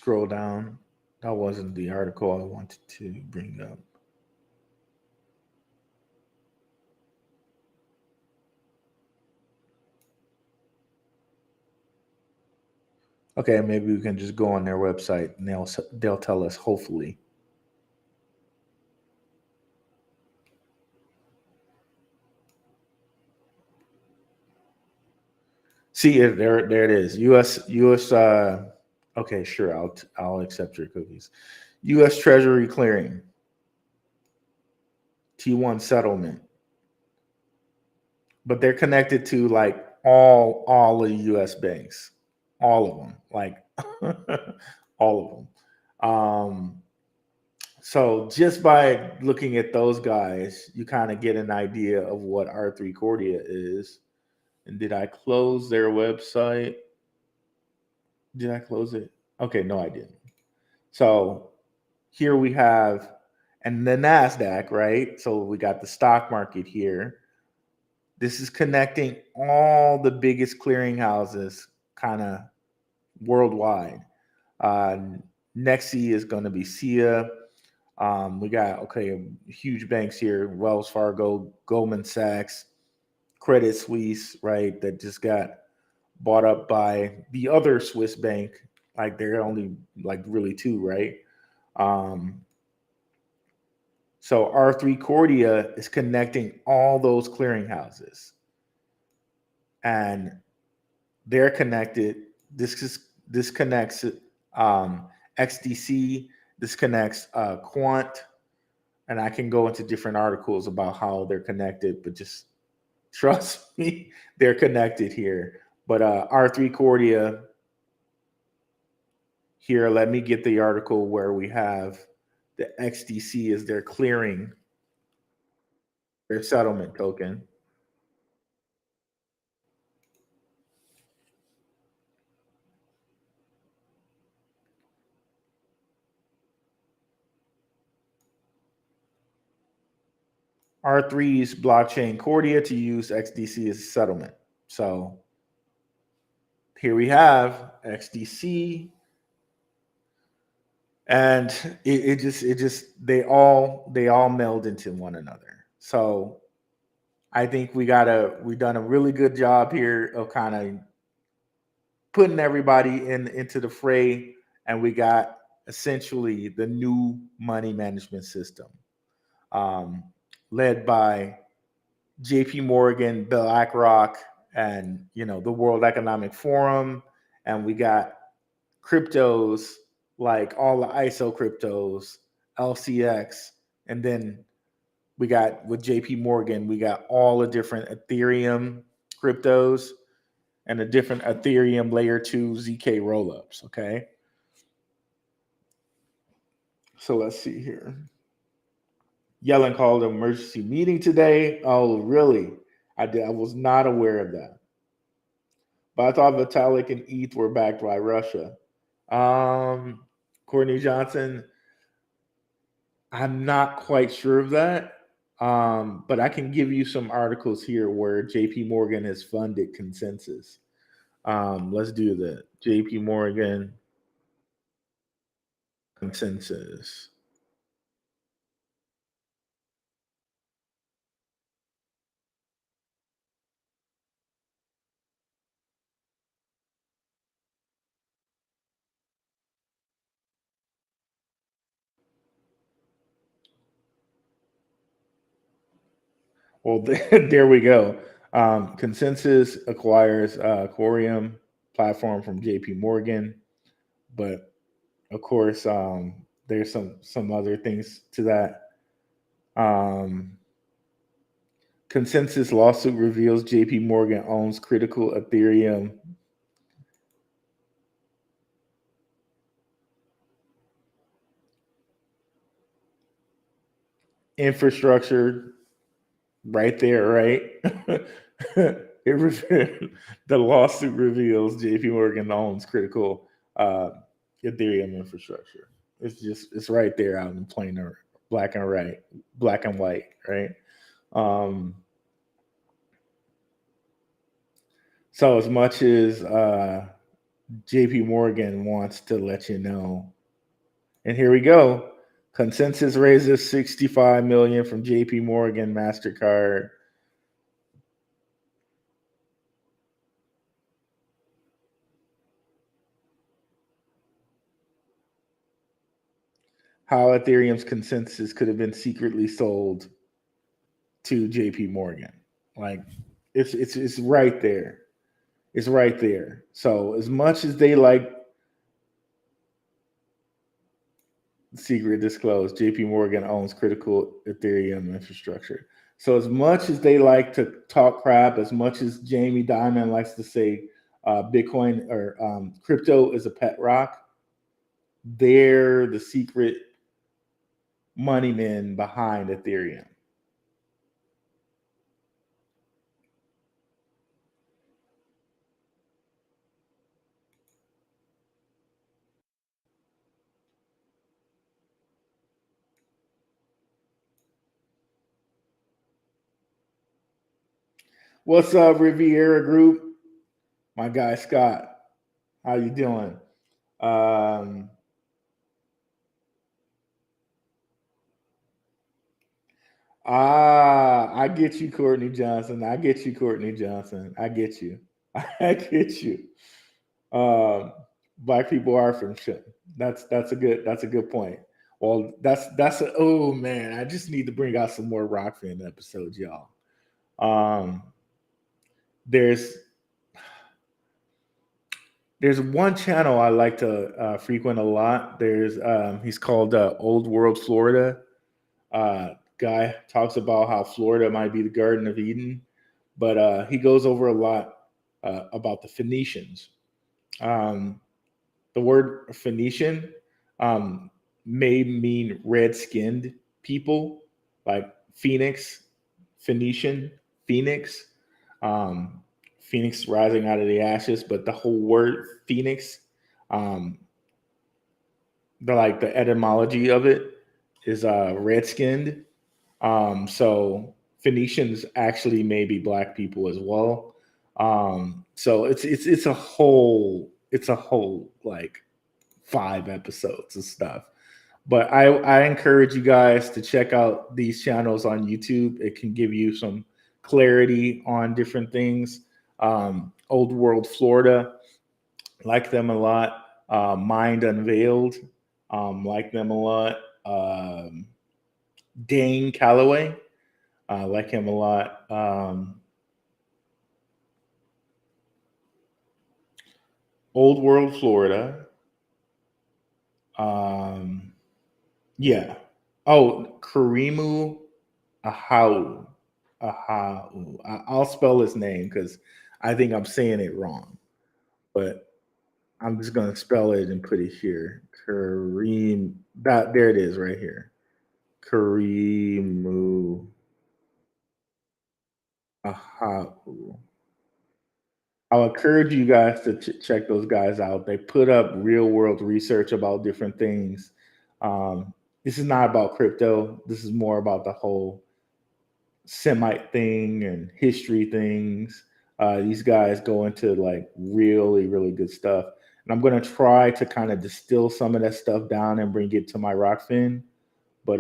scroll down. That wasn't the article I wanted to bring up. Okay, maybe we can just go on their website and they'll tell us, hopefully. See it there it is. US okay, sure, I'll accept your cookies. US Treasury clearing. T1 settlement. But they're connected to like all of the US banks. All of them. Like all of them. So just by looking at those guys, you kind of get an idea of what R3 Cordia is. And did I close their website? Did I close it? Okay, no, I didn't. So here we have, and the NASDAQ, right? So we got the stock market here. This is connecting all the biggest clearinghouses kind of worldwide. Nexi is going to be SIA. We got, huge banks here, Wells Fargo, Goldman Sachs, Credit Suisse, right, that just got bought up by the other Swiss bank. Like they're only like really two, right? So R3 Cordia is connecting all those clearinghouses. And they're connected. This connects XDC, this connects Quant, and I can go into different articles about how they're connected, but just trust me, they're connected here. But R3 Cordia, here, let me get the article where we have the XDC is their clearing, their settlement token. R3's blockchain Cordia to use XDC as a settlement. So here we have XDC, and it just they all meld into one another. So I think we've done a really good job here of kind of putting everybody into the fray, and we got essentially the new money management system, led by JP Morgan, BlackRock, and the World Economic Forum. And we got cryptos like all the ISO cryptos, LCX, and then we got with JP Morgan, we got all the different Ethereum cryptos and the different Ethereum layer 2 ZK rollups. Okay. So let's see here. Yellen called an emergency meeting today. Oh, really? I was not aware of that. But I thought Vitalik and ETH were backed by Russia. Courtney Johnson, I'm not quite sure of that. But I can give you some articles here where JP Morgan has funded Consensus. Let's do that. JP Morgan Consensus. Well, there we go. Consensus acquires Corium platform from JP Morgan, but of course, there's some other things to that. Consensus lawsuit reveals JP Morgan owns critical Ethereum infrastructure right there, right? The lawsuit reveals JP Morgan owns critical Ethereum infrastructure. It's right there out in plain black and white, right? So as much as JP Morgan wants to let you know. And here we go. Consensus raises 65 million from JP Morgan MasterCard. How Ethereum's consensus could have been secretly sold to JP Morgan. Like it's right there. It's right there. So as much as they like secret disclosed, JP Morgan owns critical Ethereum infrastructure. So as much as they like to talk crap, as much as Jamie Dimon likes to say Bitcoin or crypto is a pet rock, they're the secret money men behind Ethereum. What's up, Riviera Group? My guy Scott, how you doing? I get you, Courtney Johnson. I get you, Courtney Johnson. I get you. I get you. Black people are from shit. That's a good point. Well, that's a oh man, I just need to bring out some more Rockfin episodes, y'all. There's one channel I like to frequent a lot. There's he's called Old World Florida. Guy talks about how Florida might be the Garden of Eden, but he goes over a lot about the Phoenicians. The word Phoenician may mean red-skinned people, like Phoenix, Phoenician, Phoenix, Phoenix rising out of the ashes. But the whole word Phoenix, um, the etymology of it is red-skinned. So Phoenicians actually may be black people as well. So it's a whole like 5 episodes of stuff. But I encourage you guys to check out these channels on YouTube. It can give you some clarity on different things. Old World Florida, like them a lot. Mind Unveiled, like them a lot. Dane Calloway, like him a lot. Old World Florida. Yeah. Oh, Karimu Ahau. Ahau. I'll spell his name because I think I'm saying it wrong. But I'm just gonna spell it and put it here. Kareem. There it is right here. Karimu Ahau. I'll encourage you guys to check those guys out. They put up real world research about different things. This is not about crypto. This is more about the whole Semite thing and history things. These guys go into like really, really good stuff. And I'm going to try to kind of distill some of that stuff down and bring it to my Rockfin. But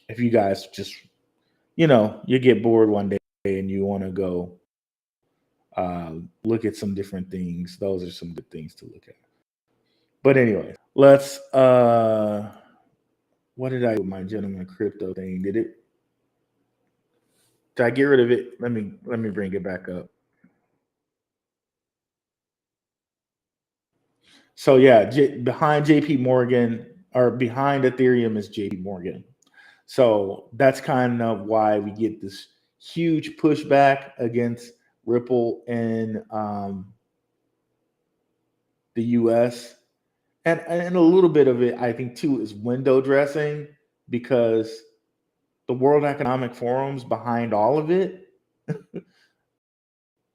if you guys just, you get bored one day and you want to go look at some different things, those are some good things to look at. But anyway, let's what did I do with my gentleman crypto thing? Did I get rid of it? Let me bring it back up. So yeah, behind JP Morgan or behind Ethereum is JP Morgan. So that's kind of why we get this huge pushback against Ripple in the US. And a little bit of it, I think, too, is window dressing because the World Economic Forum's behind all of it.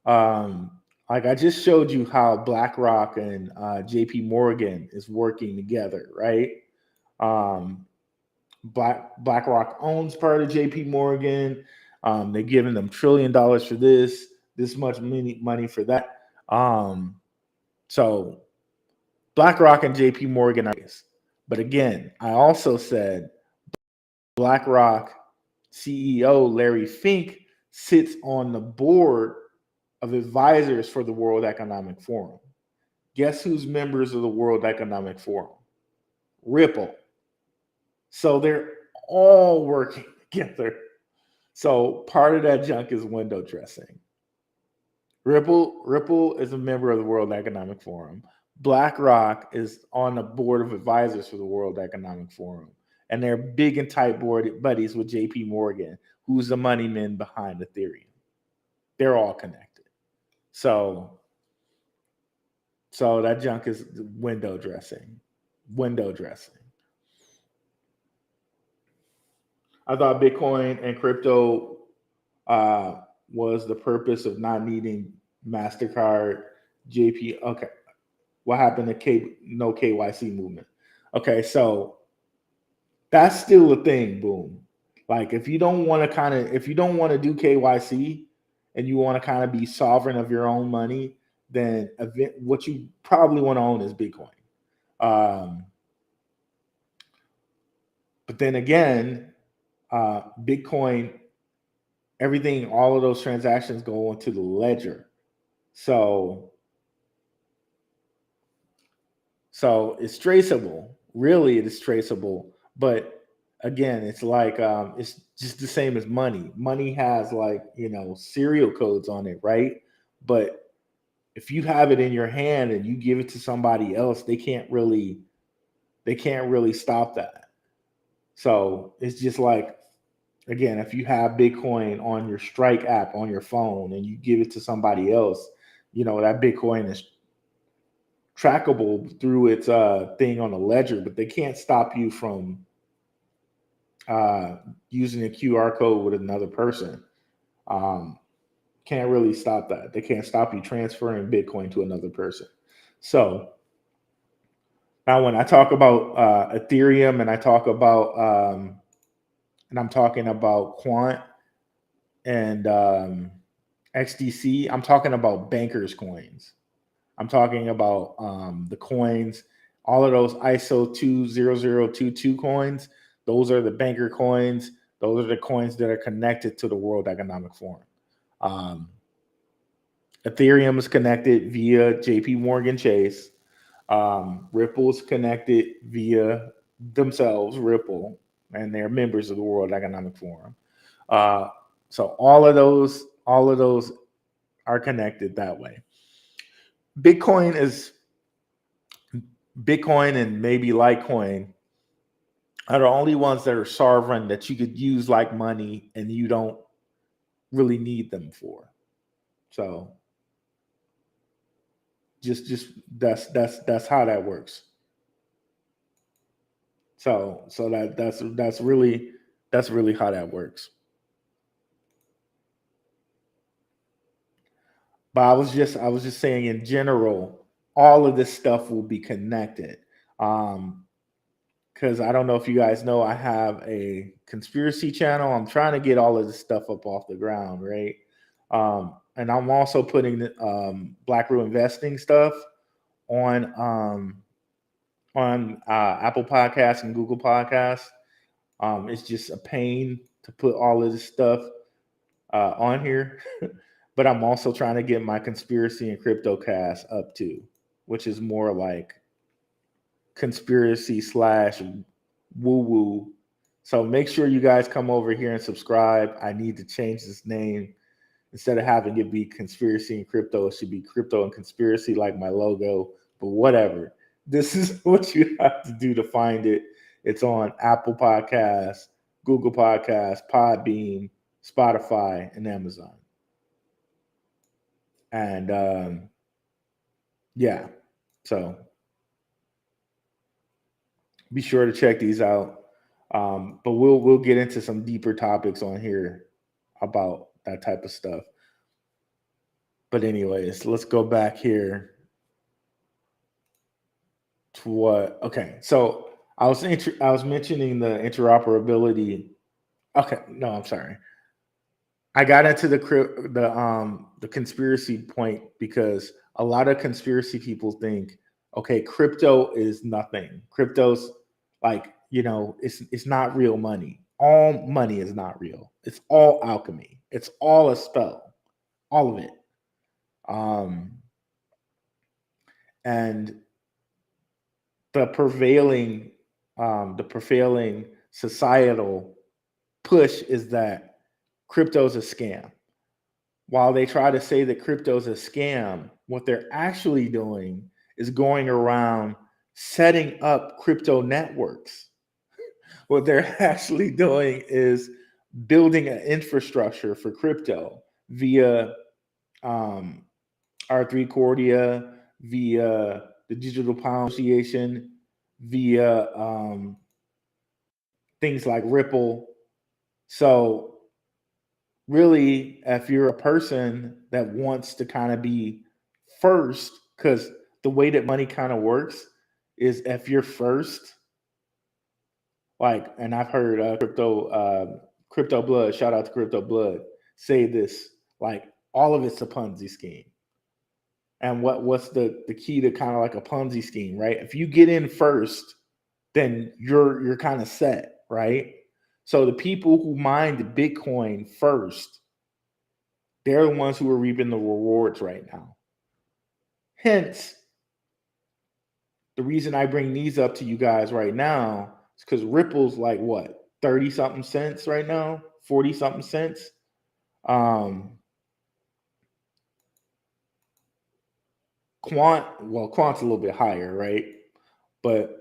Like I just showed you how BlackRock and JP Morgan is working together, right? BlackRock owns part of JP Morgan. They're giving them $1 trillion for this much money for that. So BlackRock and JP Morgan are, but again, I also said BlackRock CEO Larry Fink sits on the board of advisors for the World Economic Forum. Guess who's members of the World Economic Forum? Ripple. So they're all working together. So part of that junk is window dressing. Ripple is a member of the World Economic Forum. BlackRock is on the board of advisors for the World Economic Forum. And they're big and tight buddies with JP Morgan, who's the money man behind Ethereum. They're all connected. So that junk is window dressing. Window dressing. I thought Bitcoin and crypto was the purpose of not needing MasterCard, JP. Okay. What happened to no KYC movement? Okay, so that's still a thing, boom. Like if you don't want to do KYC and you want to kind of be sovereign of your own money, then what you probably want to own is Bitcoin. But then again, Bitcoin, everything, all of those transactions go into the ledger. So it's traceable. Really, it is traceable. But again, it's like it's just the same as money. Money has serial codes on it, right? But if you have it in your hand and you give it to somebody else, they can't really stop that. So it's just like, again, if you have Bitcoin on your Strike app on your phone and you give it to somebody else, that Bitcoin is trackable through its thing on the ledger, but they can't stop you from using a QR code with another person. Can't really stop that. They can't stop you transferring Bitcoin to another person. So now when I talk about Ethereum and I talk about and I'm talking about Quant and XDC, I'm talking about bankers coins. I'm talking about the coins, all of those ISO 20022 coins. Those are the banker coins. Those are the coins that are connected to the World Economic Forum. Ethereum is connected via JP Morgan Chase. Ripple's connected via themselves, Ripple, and they're members of the World Economic Forum. So all of those are connected that way. Bitcoin and maybe Litecoin are the only ones that are sovereign that you could use like money and you don't really need them for. So just that's how that works. So that's really how that works. But I was just saying in general, all of this stuff will be connected. Because I don't know if you guys know, I have a conspiracy channel. I'm trying to get all of this stuff up off the ground, right? And I'm also putting Blackrue investing stuff on Apple Podcasts and Google Podcasts. It's just a pain to put all of this stuff on here. But I'm also trying to get my conspiracy and crypto cast up too, which is more like conspiracy / woo-woo. So make sure you guys come over here and subscribe. I need to change this name. Instead of having it be conspiracy and crypto, it should be crypto and conspiracy like my logo, but whatever. This is what you have to do to find it. It's on Apple Podcasts, Google Podcasts, Podbean, Spotify, and Amazon. And yeah, so be sure to check these out. But we'll get into some deeper topics on here about that type of stuff. But anyways, let's go back here to what. Okay, so I was mentioning the interoperability. Okay, no, I'm sorry. I got into the conspiracy point because a lot of conspiracy people think, okay, crypto is nothing. Crypto's like, it's not real money. All money is not real. It's all alchemy. It's all a spell. All of it. And the prevailing societal push is that crypto is a scam. While they try to say that crypto is a scam, what they're actually doing is going around setting up crypto networks. What they're actually doing is building an infrastructure for crypto via R3 Cordia, via the Digital Pound Association, via things like Ripple. So really, if you're a person that wants to kind of be first, because the way that money kind of works is if you're first, like, and I've heard Crypto Blood, shout out to Crypto Blood, say this, like, all of it's a Ponzi scheme. And what's the key to kind of like a Ponzi scheme, right? If you get in first, then you're kind of set, right? So the people who mined Bitcoin first, they're the ones who are reaping the rewards right now. Hence, the reason I bring these up to you guys right now is because Ripple's like what, 30 something cents right now, 40 something cents. Quant's a little bit higher, right? But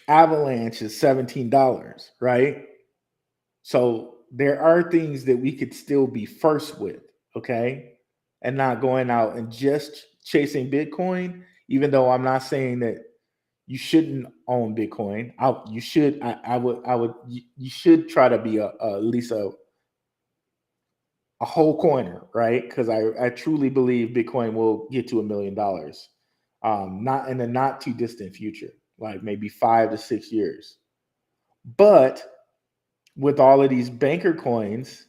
Avalanche is $17, right? So there are things that we could still be first with, okay? And not going out and just chasing Bitcoin, even though I'm not saying that you shouldn't own Bitcoin. You should try to be at least a whole coiner, right? Because I truly believe Bitcoin will get to $1 million, not in the not too distant future, like maybe 5 to 6 years. But with all of these banker coins,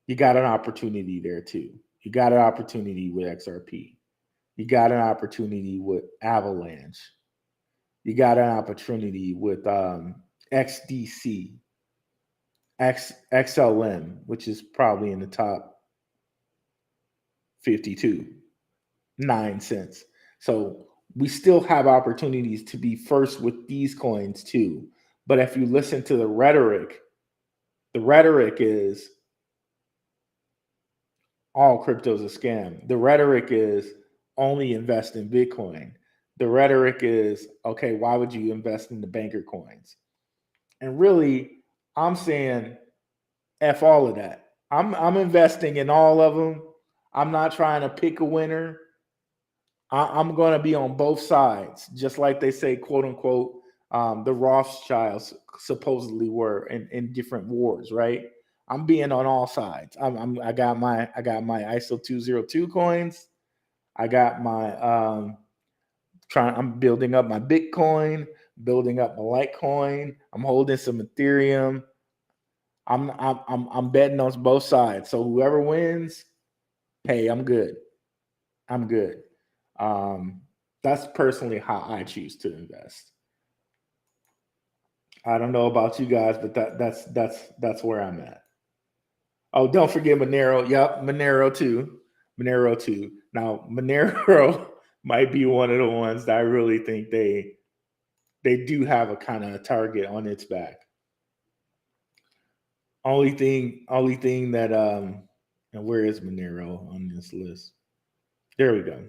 you got an opportunity there too. You got an opportunity with XRP. You got an opportunity with Avalanche. You got an opportunity with XDC, XLM, which is probably in the top 52, 9 cents. So we still have opportunities to be first with these coins too. But if you listen to the rhetoric is all crypto's a scam. The rhetoric is only invest in Bitcoin. The rhetoric is, okay, why would you invest in the banker coins? And really, I'm saying F all of that. I'm investing in all of them. I'm not trying to pick a winner. I'm going to be on both sides, just like they say, quote unquote, the Rothschilds supposedly were in different wars, right? I'm being on all sides. I got my ISO 202 coins. I got my I'm building up my Bitcoin, building up my Litecoin. I'm holding some Ethereum. I'm betting on both sides. So whoever wins, hey, I'm good. I'm good. That's personally how I choose to invest. I don't know about you guys, but that's where I'm at. Oh, don't forget Monero. Yep, Monero too. Monero too. Now, Monero might be one of the ones that I really think they do have a kind of target on its back. Only thing that and where is Monero on this list? There we go.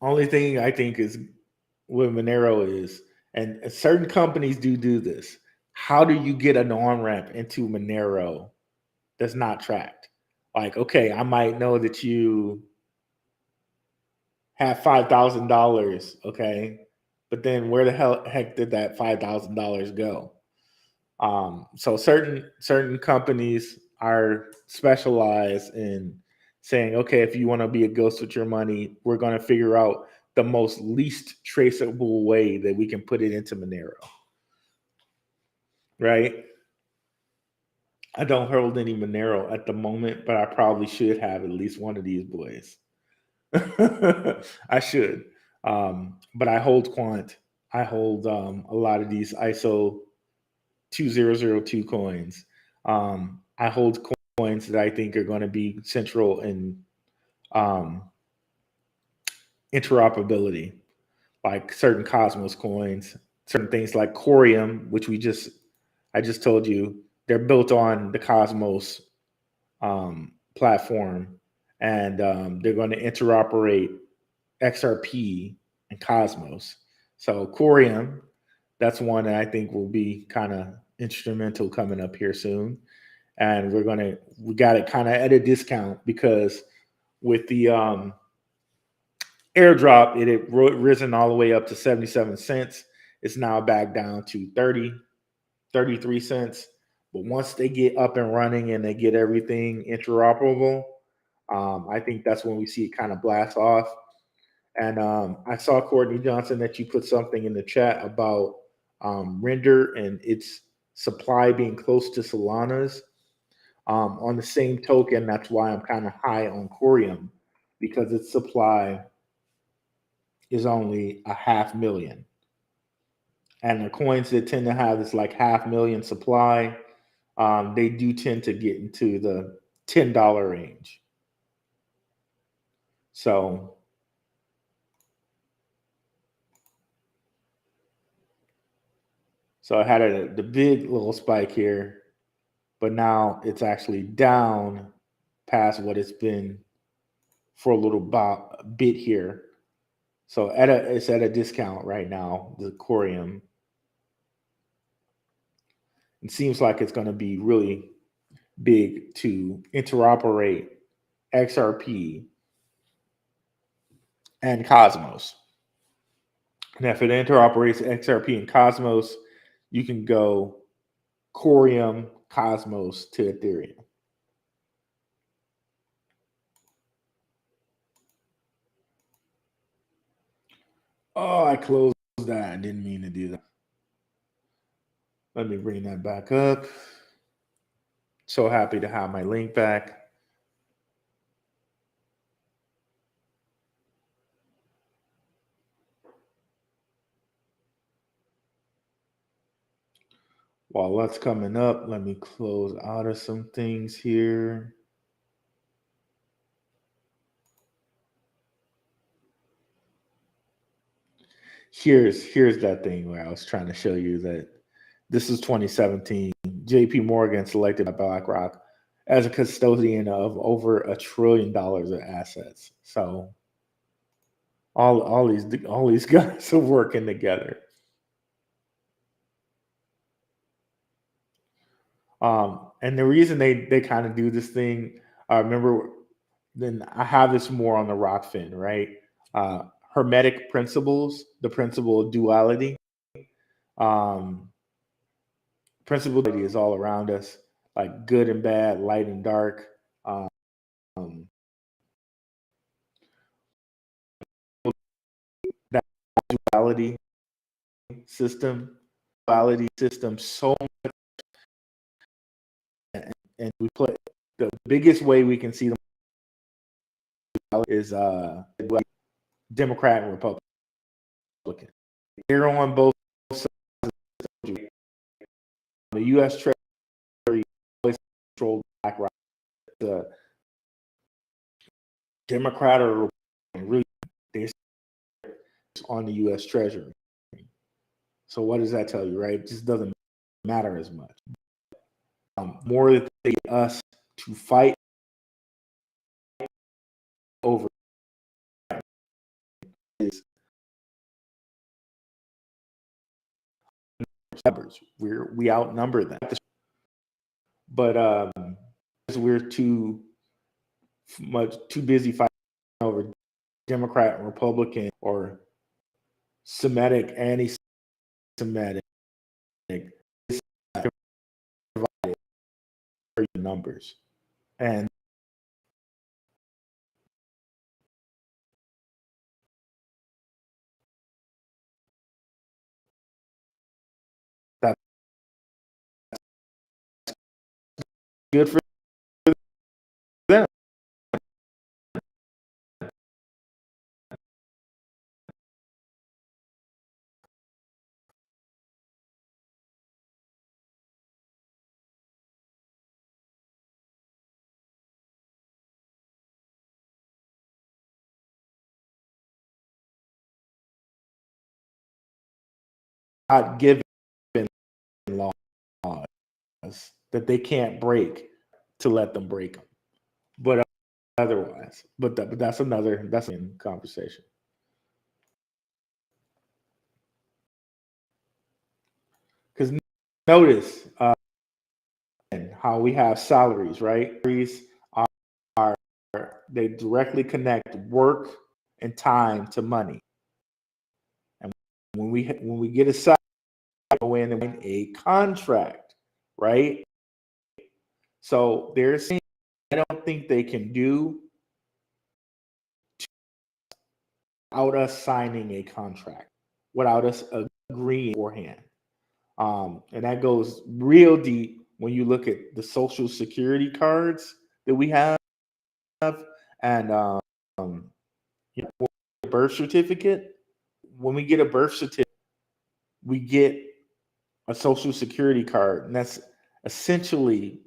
Only thing I think is what Monero is, and certain companies do this. How do you get an on-ramp into Monero that's not tracked? Like, okay, I might know that you have $5,000, okay, but then where the heck did that $5,000 go? So certain companies are specialized in saying, okay, if you want to be a ghost with your money, we're going to figure out the most least traceable way that we can put it into Monero, right? I don't hold any Monero at the moment, but I probably should have at least one of these boys. I should. But I hold Quant. I hold a lot of these ISO 2002 coins. I hold coins that I think are going to be central in um, interoperability, like certain Cosmos coins, certain things like Corium, which I just told you, they're built on the Cosmos platform, and they're going to interoperate XRP and Cosmos. So Corium, that's one that I think will be kind of instrumental coming up here soon. And we got it kind of at a discount because with the airdrop, it had risen all the way up to 77 cents. It's now back down to 33 cents. But once they get up and running and they get everything interoperable, I think that's when we see it kind of blast off. And I saw, Courtney Johnson, that you put something in the chat about Render and its supply being close to Solana's. On the same token, that's why I'm kind of high on Corium, because its supply is only 500,000. And the coins that tend to have this like 500,000 supply, they do tend to get into the $10 range. So I had the big little spike here, but now it's actually down past what it's been for a little bit here. So it's at a discount right now, the Corium. It seems like it's going to be really big to interoperate XRP and Cosmos. And if it interoperates XRP and Cosmos, you can go Corium, Cosmos to Ethereum. Oh, I closed that. I didn't mean to do that. Let me bring that back up. So happy to have my link back. While that's coming up, let me close out of some things here. Here's that thing where I was trying to show you that this is 2017. JP Morgan selected by BlackRock as a custodian of over $1 trillion of assets. So all these guys are working together. And the reason they kind of do this thing, remember, then I have this more on the Rockfin, right? Hermetic principles, the principle of duality. Principle is all around us, like good and bad, light and dark. Um, that duality system, so much, and we play the biggest way we can see them is Democrat and Republican. They're on both sides. The U.S. Treasury always controlled BlackRock. The Democrat or Republican, really, they're on the U.S. Treasury. So what does that tell you, right? It just doesn't matter as much. More that they get us to fight over is numbers. We outnumber them, but we're too busy fighting over Democrat and Republican or Semitic, anti-Semitic numbers. And that's good for them. Not given laws that they can't break to let them break them. But otherwise, but that's a conversation. Because notice how we have salaries, right? Salaries are they directly connect work and time to money. And when we get a salary, go in and win a contract, right? So they're saying I don't think they can do without us signing a contract, without us agreeing beforehand. And that goes real deep when you look at the social security cards that we have and you know, birth certificate. When we get a birth certificate, we get a social security card, and that's essentially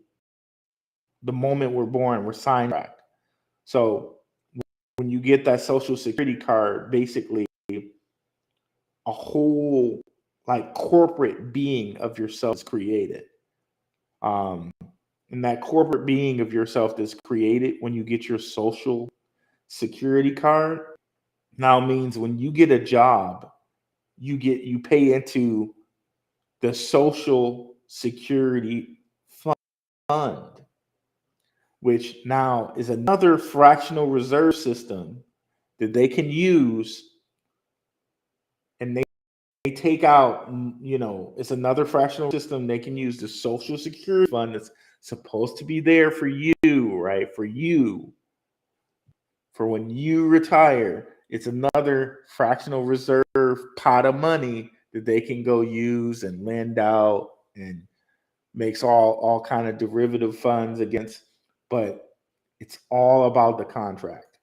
the moment we're born, we're signed. So when you get that social security card, basically a whole like corporate being of yourself is created. Um, and that corporate being of yourself that's created when you get your social security card now means when you get a job, you pay into the social security fund, which now is another fractional reserve system that they can use, and they take out, it's another fractional system they can use. The social security fund that's supposed to be there for you, right? For you, for when you retire. It's another fractional reserve pot of money that they can go use and lend out and makes all kind of derivative funds against, but it's all about the contract.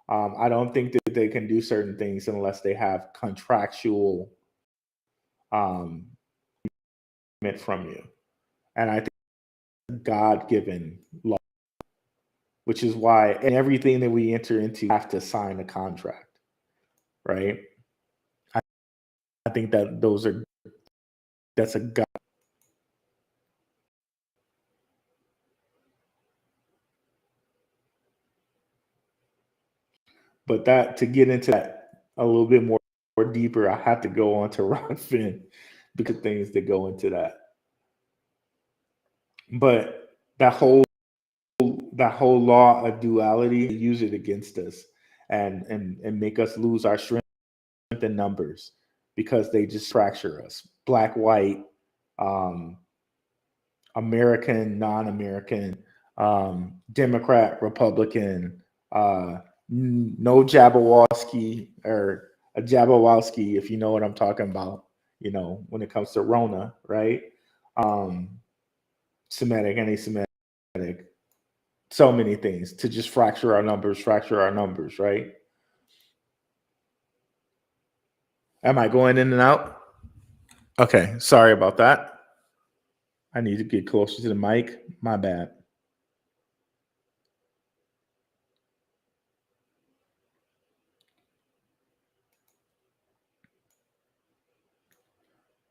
I don't think that they can do certain things unless they have contractual um, meant from you. And I think God-given law, which is why in everything that we enter into, we have to sign a contract, right? I think that that's a God. But that to get into that a little bit more deeper, I have to go on to Rockfin because of things that go into that. But that whole law of duality, use it against us and make us lose our strength in numbers because they just fracture us. Black, white, um, American, non-American, Democrat, Republican, no Jabberwocky or a Jabberwocky, if you know what I'm talking about, when it comes to Rona, right? Um, Semitic, anti-Semitic, so many things to just fracture our numbers, right? Am I going in and out? Okay, sorry about that. I need to get closer to the mic. My bad.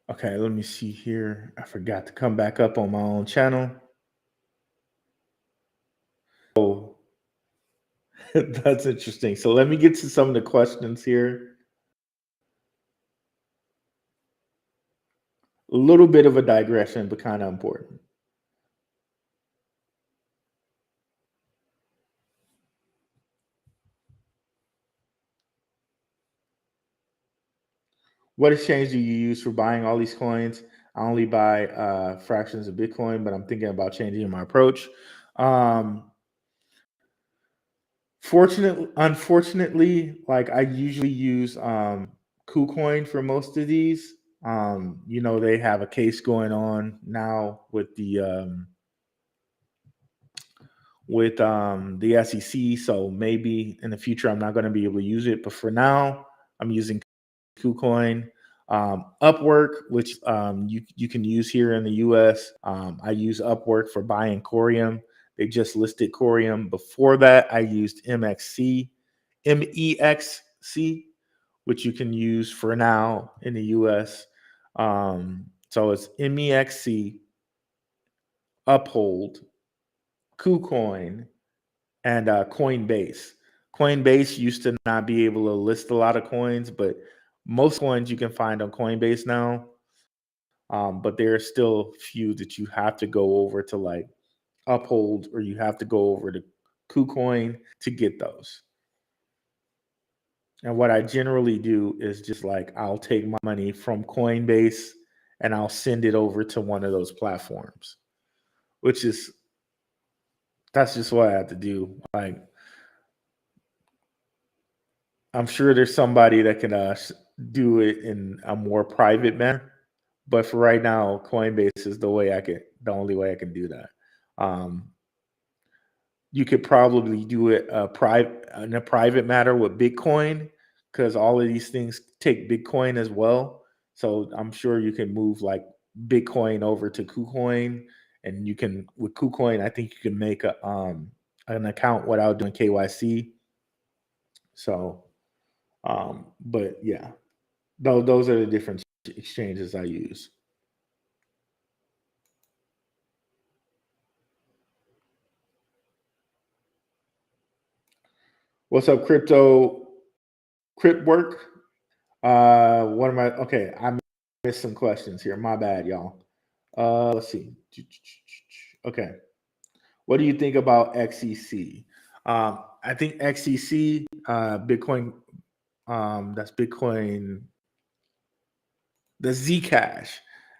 Okay, let me see here. I forgot to come back up on my own channel. Oh, that's interesting. So let me get to some of the questions here. A little bit of a digression, but kind of important. What exchange do you use for buying all these coins? I only buy fractions of Bitcoin, but I'm thinking about changing my approach. Um, Unfortunately, like I usually use KuCoin for most of these. They have a case going on now with the with the SEC. So maybe in the future, I'm not going to be able to use it. But for now, I'm using KuCoin. Upwork, which you can use here in the US. I use Upwork for buying Corium. They just listed Corium. Before that, I used MEXC, which you can use for now in the US. So it's MEXC, Uphold, KuCoin, and Coinbase. Coinbase used to not be able to list a lot of coins, but most coins you can find on Coinbase now. But there are still few that you have to go over to like Uphold, or you have to go over to KuCoin to get those. And what I generally do is just like I'll take my money from Coinbase and I'll send it over to one of those platforms, which is that's just what I have to do. Like I'm sure there's somebody that can do it in a more private manner, but for right now, Coinbase is the only way I can do that. Um, you could probably do it in a private matter with Bitcoin, because all of these things take Bitcoin as well. So I'm sure you can move like Bitcoin over to KuCoin, and you can with KuCoin, I think you can make an account without doing KYC. So, but yeah, those are the different exchanges I use. What's up, crypto? Crypt work? What am I? Okay, I missed some questions here. My bad, y'all. Let's see. Okay, what do you think about XEC? I think XEC, Bitcoin. That's Bitcoin. The Zcash.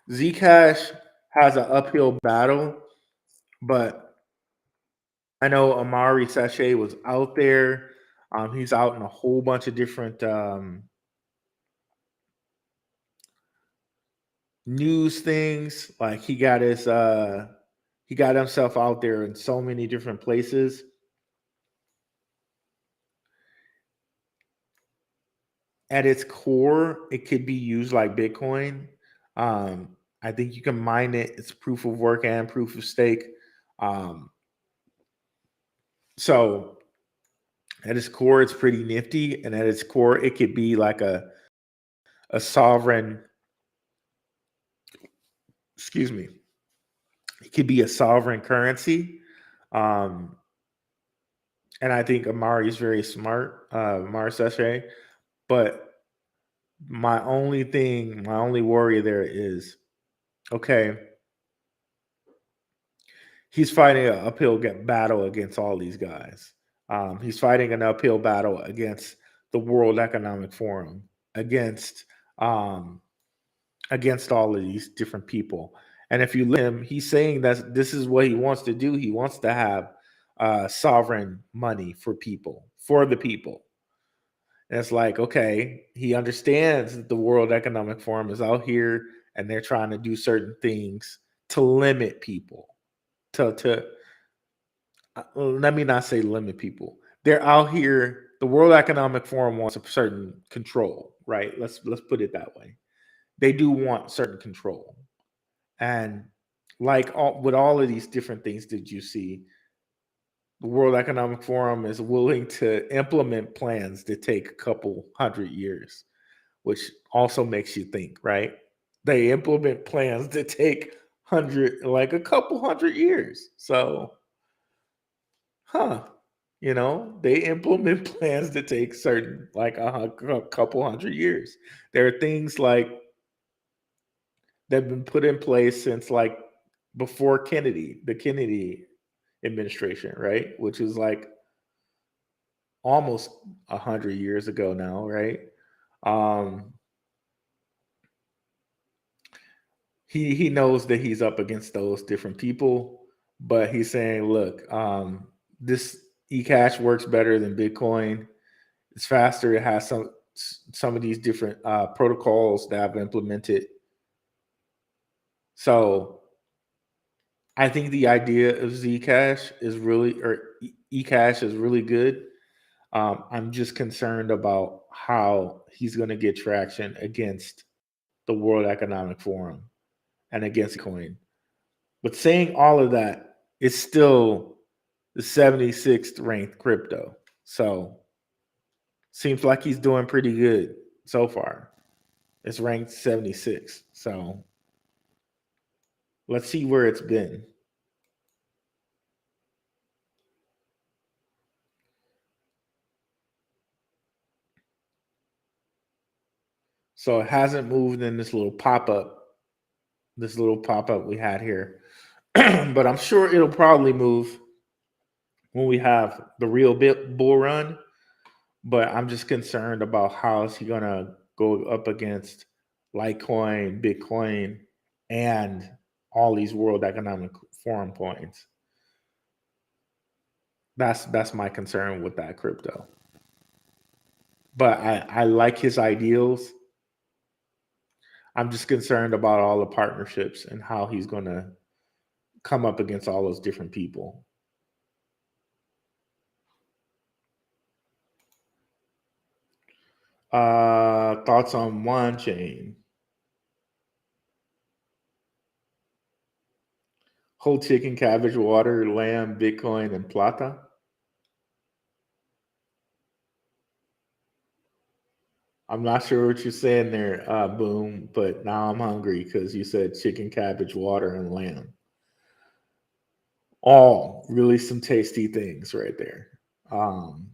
Zcash has an uphill battle, but I know Amari Sachet was out there. He's out in a whole bunch of different news things. Like he got himself out there in so many different places. At its core, it could be used like Bitcoin. I think you can mine it. It's proof of work and proof of stake. Um, so at its core, it's pretty nifty, and at its core, it could be like a sovereign. Excuse me. It could be a sovereign currency. Um, and I think Amari is very smart, Amari Sachet. But my only worry there is, okay, he's fighting an uphill battle against all these guys. He's fighting an uphill battle against the World Economic Forum, against um, against all of these different people. And if you let him, he's saying that this is what he wants to do. He wants to have sovereign money for the people. And it's like, okay, he understands that the World Economic Forum is out here and they're trying to do certain things to limit people. To Let me not say limit people. They're out here. The World Economic Forum wants a certain control, right? Let's put it that way. They do want certain control, and with all of these different things that you see, the World Economic Forum is willing to implement plans that take a couple hundred years, which also makes you think, right? They implement plans that take a couple hundred years. So, they implement plans that take certain a couple hundred years. There are things like that have been put in place since like before the Kennedy administration, right? Which is like almost 100 years ago now, right? Um, he knows that he's up against those different people, but he's saying, look, this eCash works better than Bitcoin. It's faster. It has some of these different protocols that I've implemented. So I think the idea of Zcash is really, or eCash is really good. I'm just concerned about how he's going to get traction against the World Economic Forum and against coin. But saying all of that, it's still the 76th ranked crypto. So seems like he's doing pretty good so far. It's ranked 76. So let's see where it's been. So it hasn't moved in this little pop up we had here. But I'm sure it'll probably move when we have the real bull run. But I'm just concerned about how is he gonna go up against Litecoin, Bitcoin, and all these World Economic Forum coins. That's my concern with that crypto. But I like his ideals. I'm just concerned about all the partnerships and how he's gonna come up against all those different people. Thoughts on one chain? Whole chicken, cabbage, water, lamb, Bitcoin, and plata. I'm not sure what you're saying there, Boom, but now I'm hungry because you said chicken, cabbage, water, and lamb. All really some tasty things right there. Um,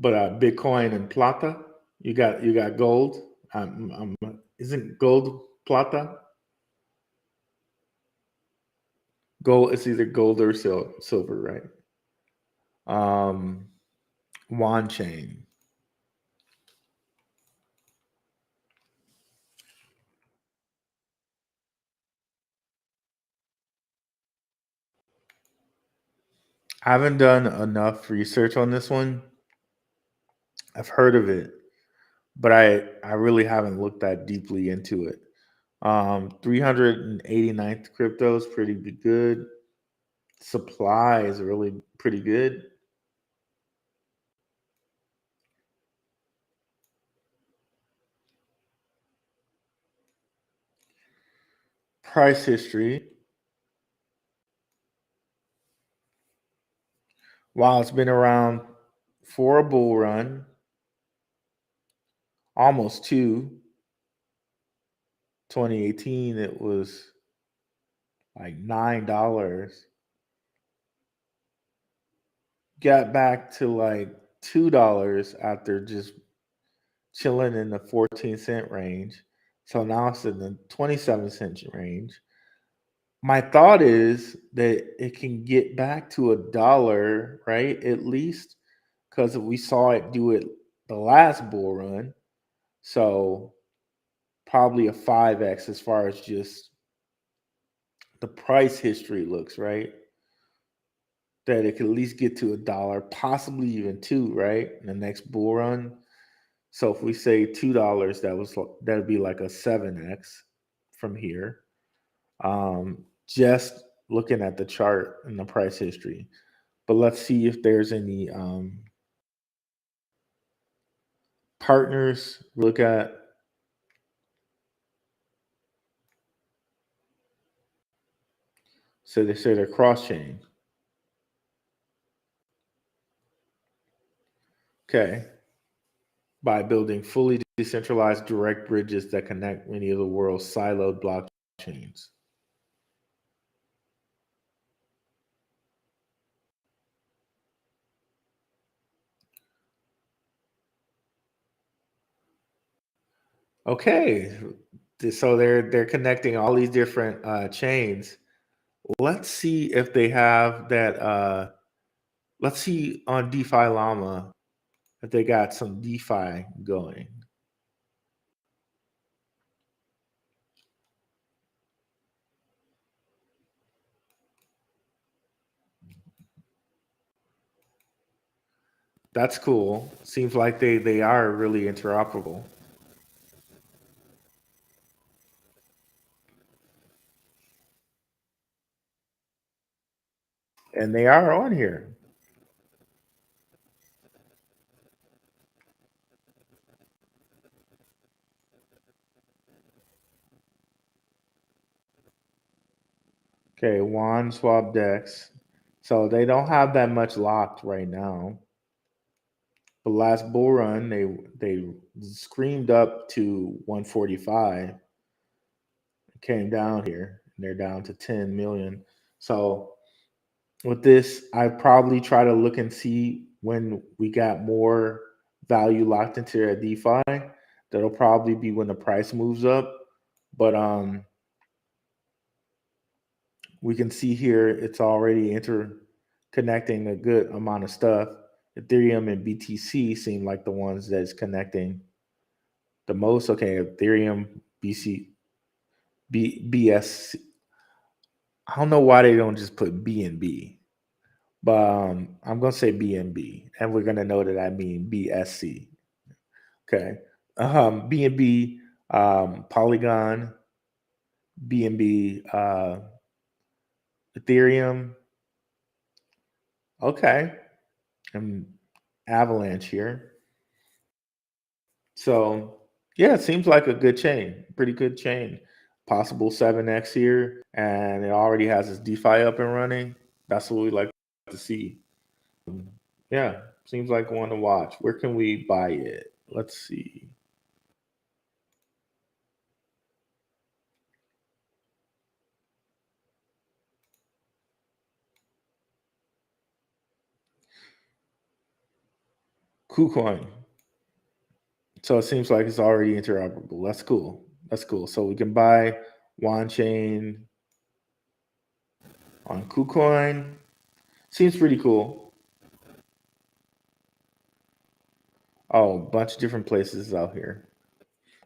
but Bitcoin and plata, you got gold. Isn't gold plata? Gold. It's either gold or silver, right? Um, Yuan chain. I haven't done enough research on this one. I've heard of it, but I really haven't looked that deeply into it. 389th crypto is pretty good. Supply is really pretty good. Price history. While it's been around for a bull run, almost two. 2018, it was like $9. Got back to like $2 after just chilling in the 14-cent range. So now it's in the 27-cent range. My thought is that it can get back to $1, right? At least because we saw it do it the last bull run. So probably a 5x as far as just the price history looks, right? That it could at least get to $1, possibly even two, right? In the next bull run. So if we say $2, that'd be like a 7x from here. Just looking at the chart and the price history. But let's see if there's any partners. Look at. So they say they're cross chain. Okay. By building fully decentralized direct bridges that connect many of the world's siloed blockchains. Okay. So they're connecting all these different chains. Let's see if they have that. Let's see on DeFi Llama if they got some DeFi going. That's cool. Seems like they are really interoperable. And they are on here. Okay, Juan Swap Dex. So they don't have that much locked right now. The last bull run, they screamed up to 145, came down here, and they're down to 10 million. So with this, I probably try to look and see when we got more value locked into a DeFi. That'll probably be when the price moves up. But we can see here it's already interconnecting a good amount of stuff. Ethereum and BTC seem like the ones that's connecting the most. Okay, Ethereum, BSC. I don't know why they don't just put BNB, but I'm gonna say BNB, and we're gonna know that I mean BSC. Okay, BNB, Polygon, BNB, Ethereum. Okay, and Avalanche here. So yeah, it seems like a good chain, pretty good chain. Possible 7x here, and it already has its DeFi up and running. That's what we like to see. Yeah, seems like one to watch. Where can we buy it? Let's see. KuCoin. So it seems like it's already interoperable. That's cool. That's cool. So we can buy Wan Chain on KuCoin. Seems pretty cool. Oh, a bunch of different places out here.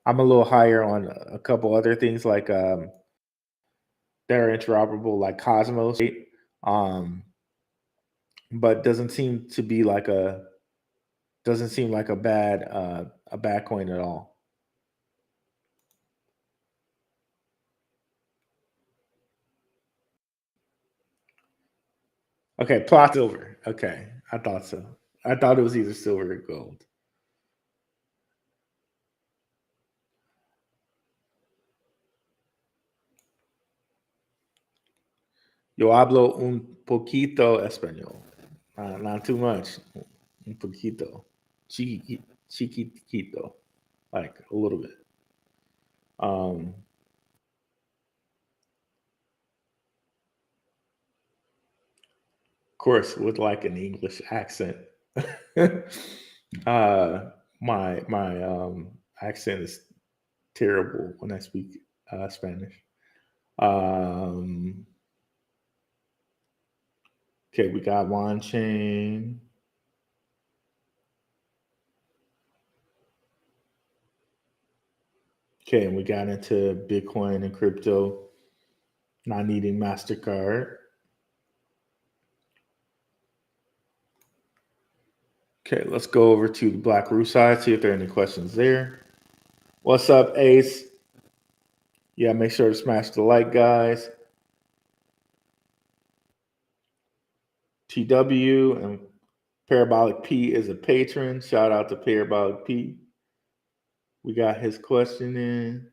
I'm a little higher on a couple other things like that are interoperable, like Cosmos, right? um, but doesn't seem like a bad coin at all. Okay, plot silver. Okay, I thought so. I thought it was either silver or gold. Yo hablo un poquito español. Not too much. Un poquito. Chiquitito. Like a little bit. Um, of course, with like an English accent. My accent is terrible when I speak Spanish. Um, okay, we got Wan Chain. Okay, and we got into Bitcoin and crypto, not needing MasterCard. Okay, let's go over to the Blackrue side, see if there are any questions there. What's up, Ace? Yeah, make sure to smash the like, guys. TW and Parabolic P is a patron. Shout out to Parabolic P. We got his question in.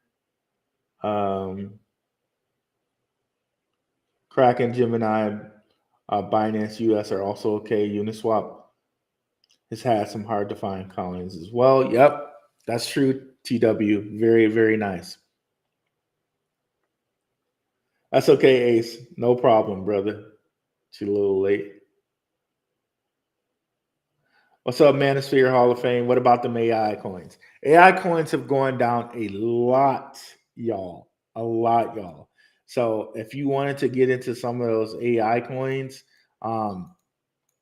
Kraken, Gemini, Binance US are also okay. Uniswap has had some hard to find coins as well. Yep, that's true. TW, very, very nice. That's okay, Ace. No problem, brother. Too a little late. What's up, Manosphere Hall of Fame? What about them AI coins? AI coins have gone down a lot, y'all. A lot, y'all. So if you wanted to get into some of those AI coins,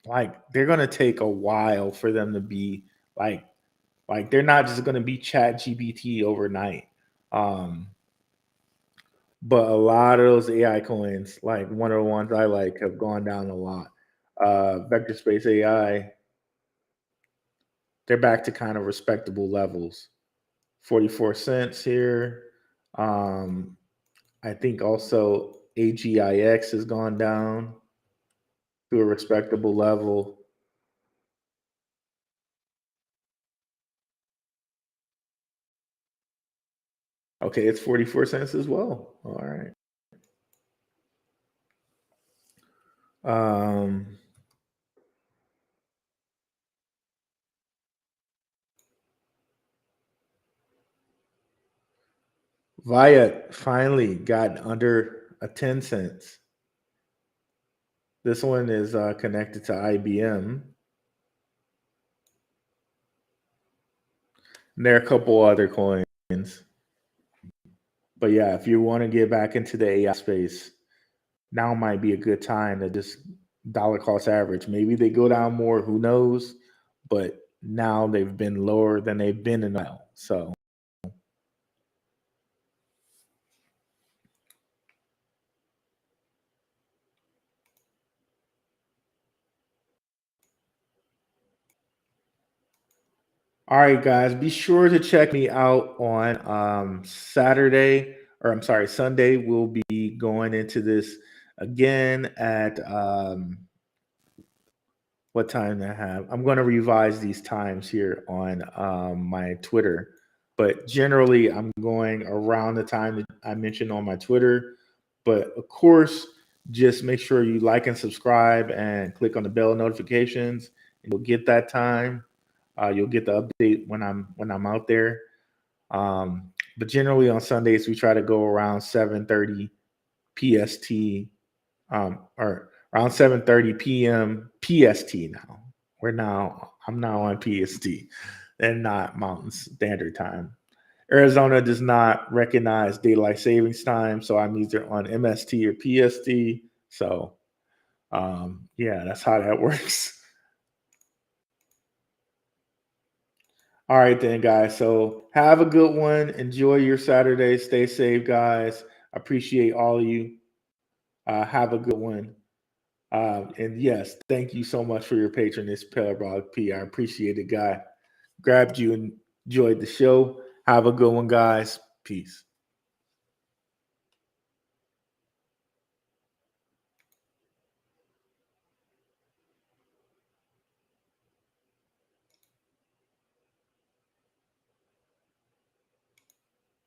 like they're gonna take a while for them to be like they're not just gonna be Chat GPT overnight. Um, but a lot of those AI coins, like one of the ones I like, have gone down a lot. Vector Space AI, they're back to kind of respectable levels. 44 cents here. Um, I think also AGIX has gone down. to a respectable level. Okay, it's 44 cents as well. All right. Viat finally got under a 10 cents. This one is connected to IBM. And there are a couple other coins. But yeah, if you want to get back into the AI space, now might be a good time to just dollar cost average. Maybe they go down more, who knows? But now they've been lower than they've been in a while. So all right, guys, be sure to check me out on Saturday, or I'm sorry, Sunday. We'll be going into this again at what time to have. I'm going to revise these times here on my Twitter, but generally I'm going around the time that I mentioned on my Twitter. But of course, just make sure you like and subscribe and click on the bell notifications, and you'll get that time. You'll get the update when I'm out there. But generally on Sundays we try to go around 7:30 PST, or around 7:30 p.m. PST. I'm now on PST and not Mountain Standard Time. Arizona does not recognize daylight savings time, so I'm either on MST or PST. So yeah, that's how that works. All right, then, guys. So have a good one. Enjoy your Saturday. Stay safe, guys. Appreciate all of you. Have a good one. And yes, thank you so much for your patronage, Parabolic P. I appreciate it, guy. Grabbed you and enjoyed the show. Have a good one, guys. Peace.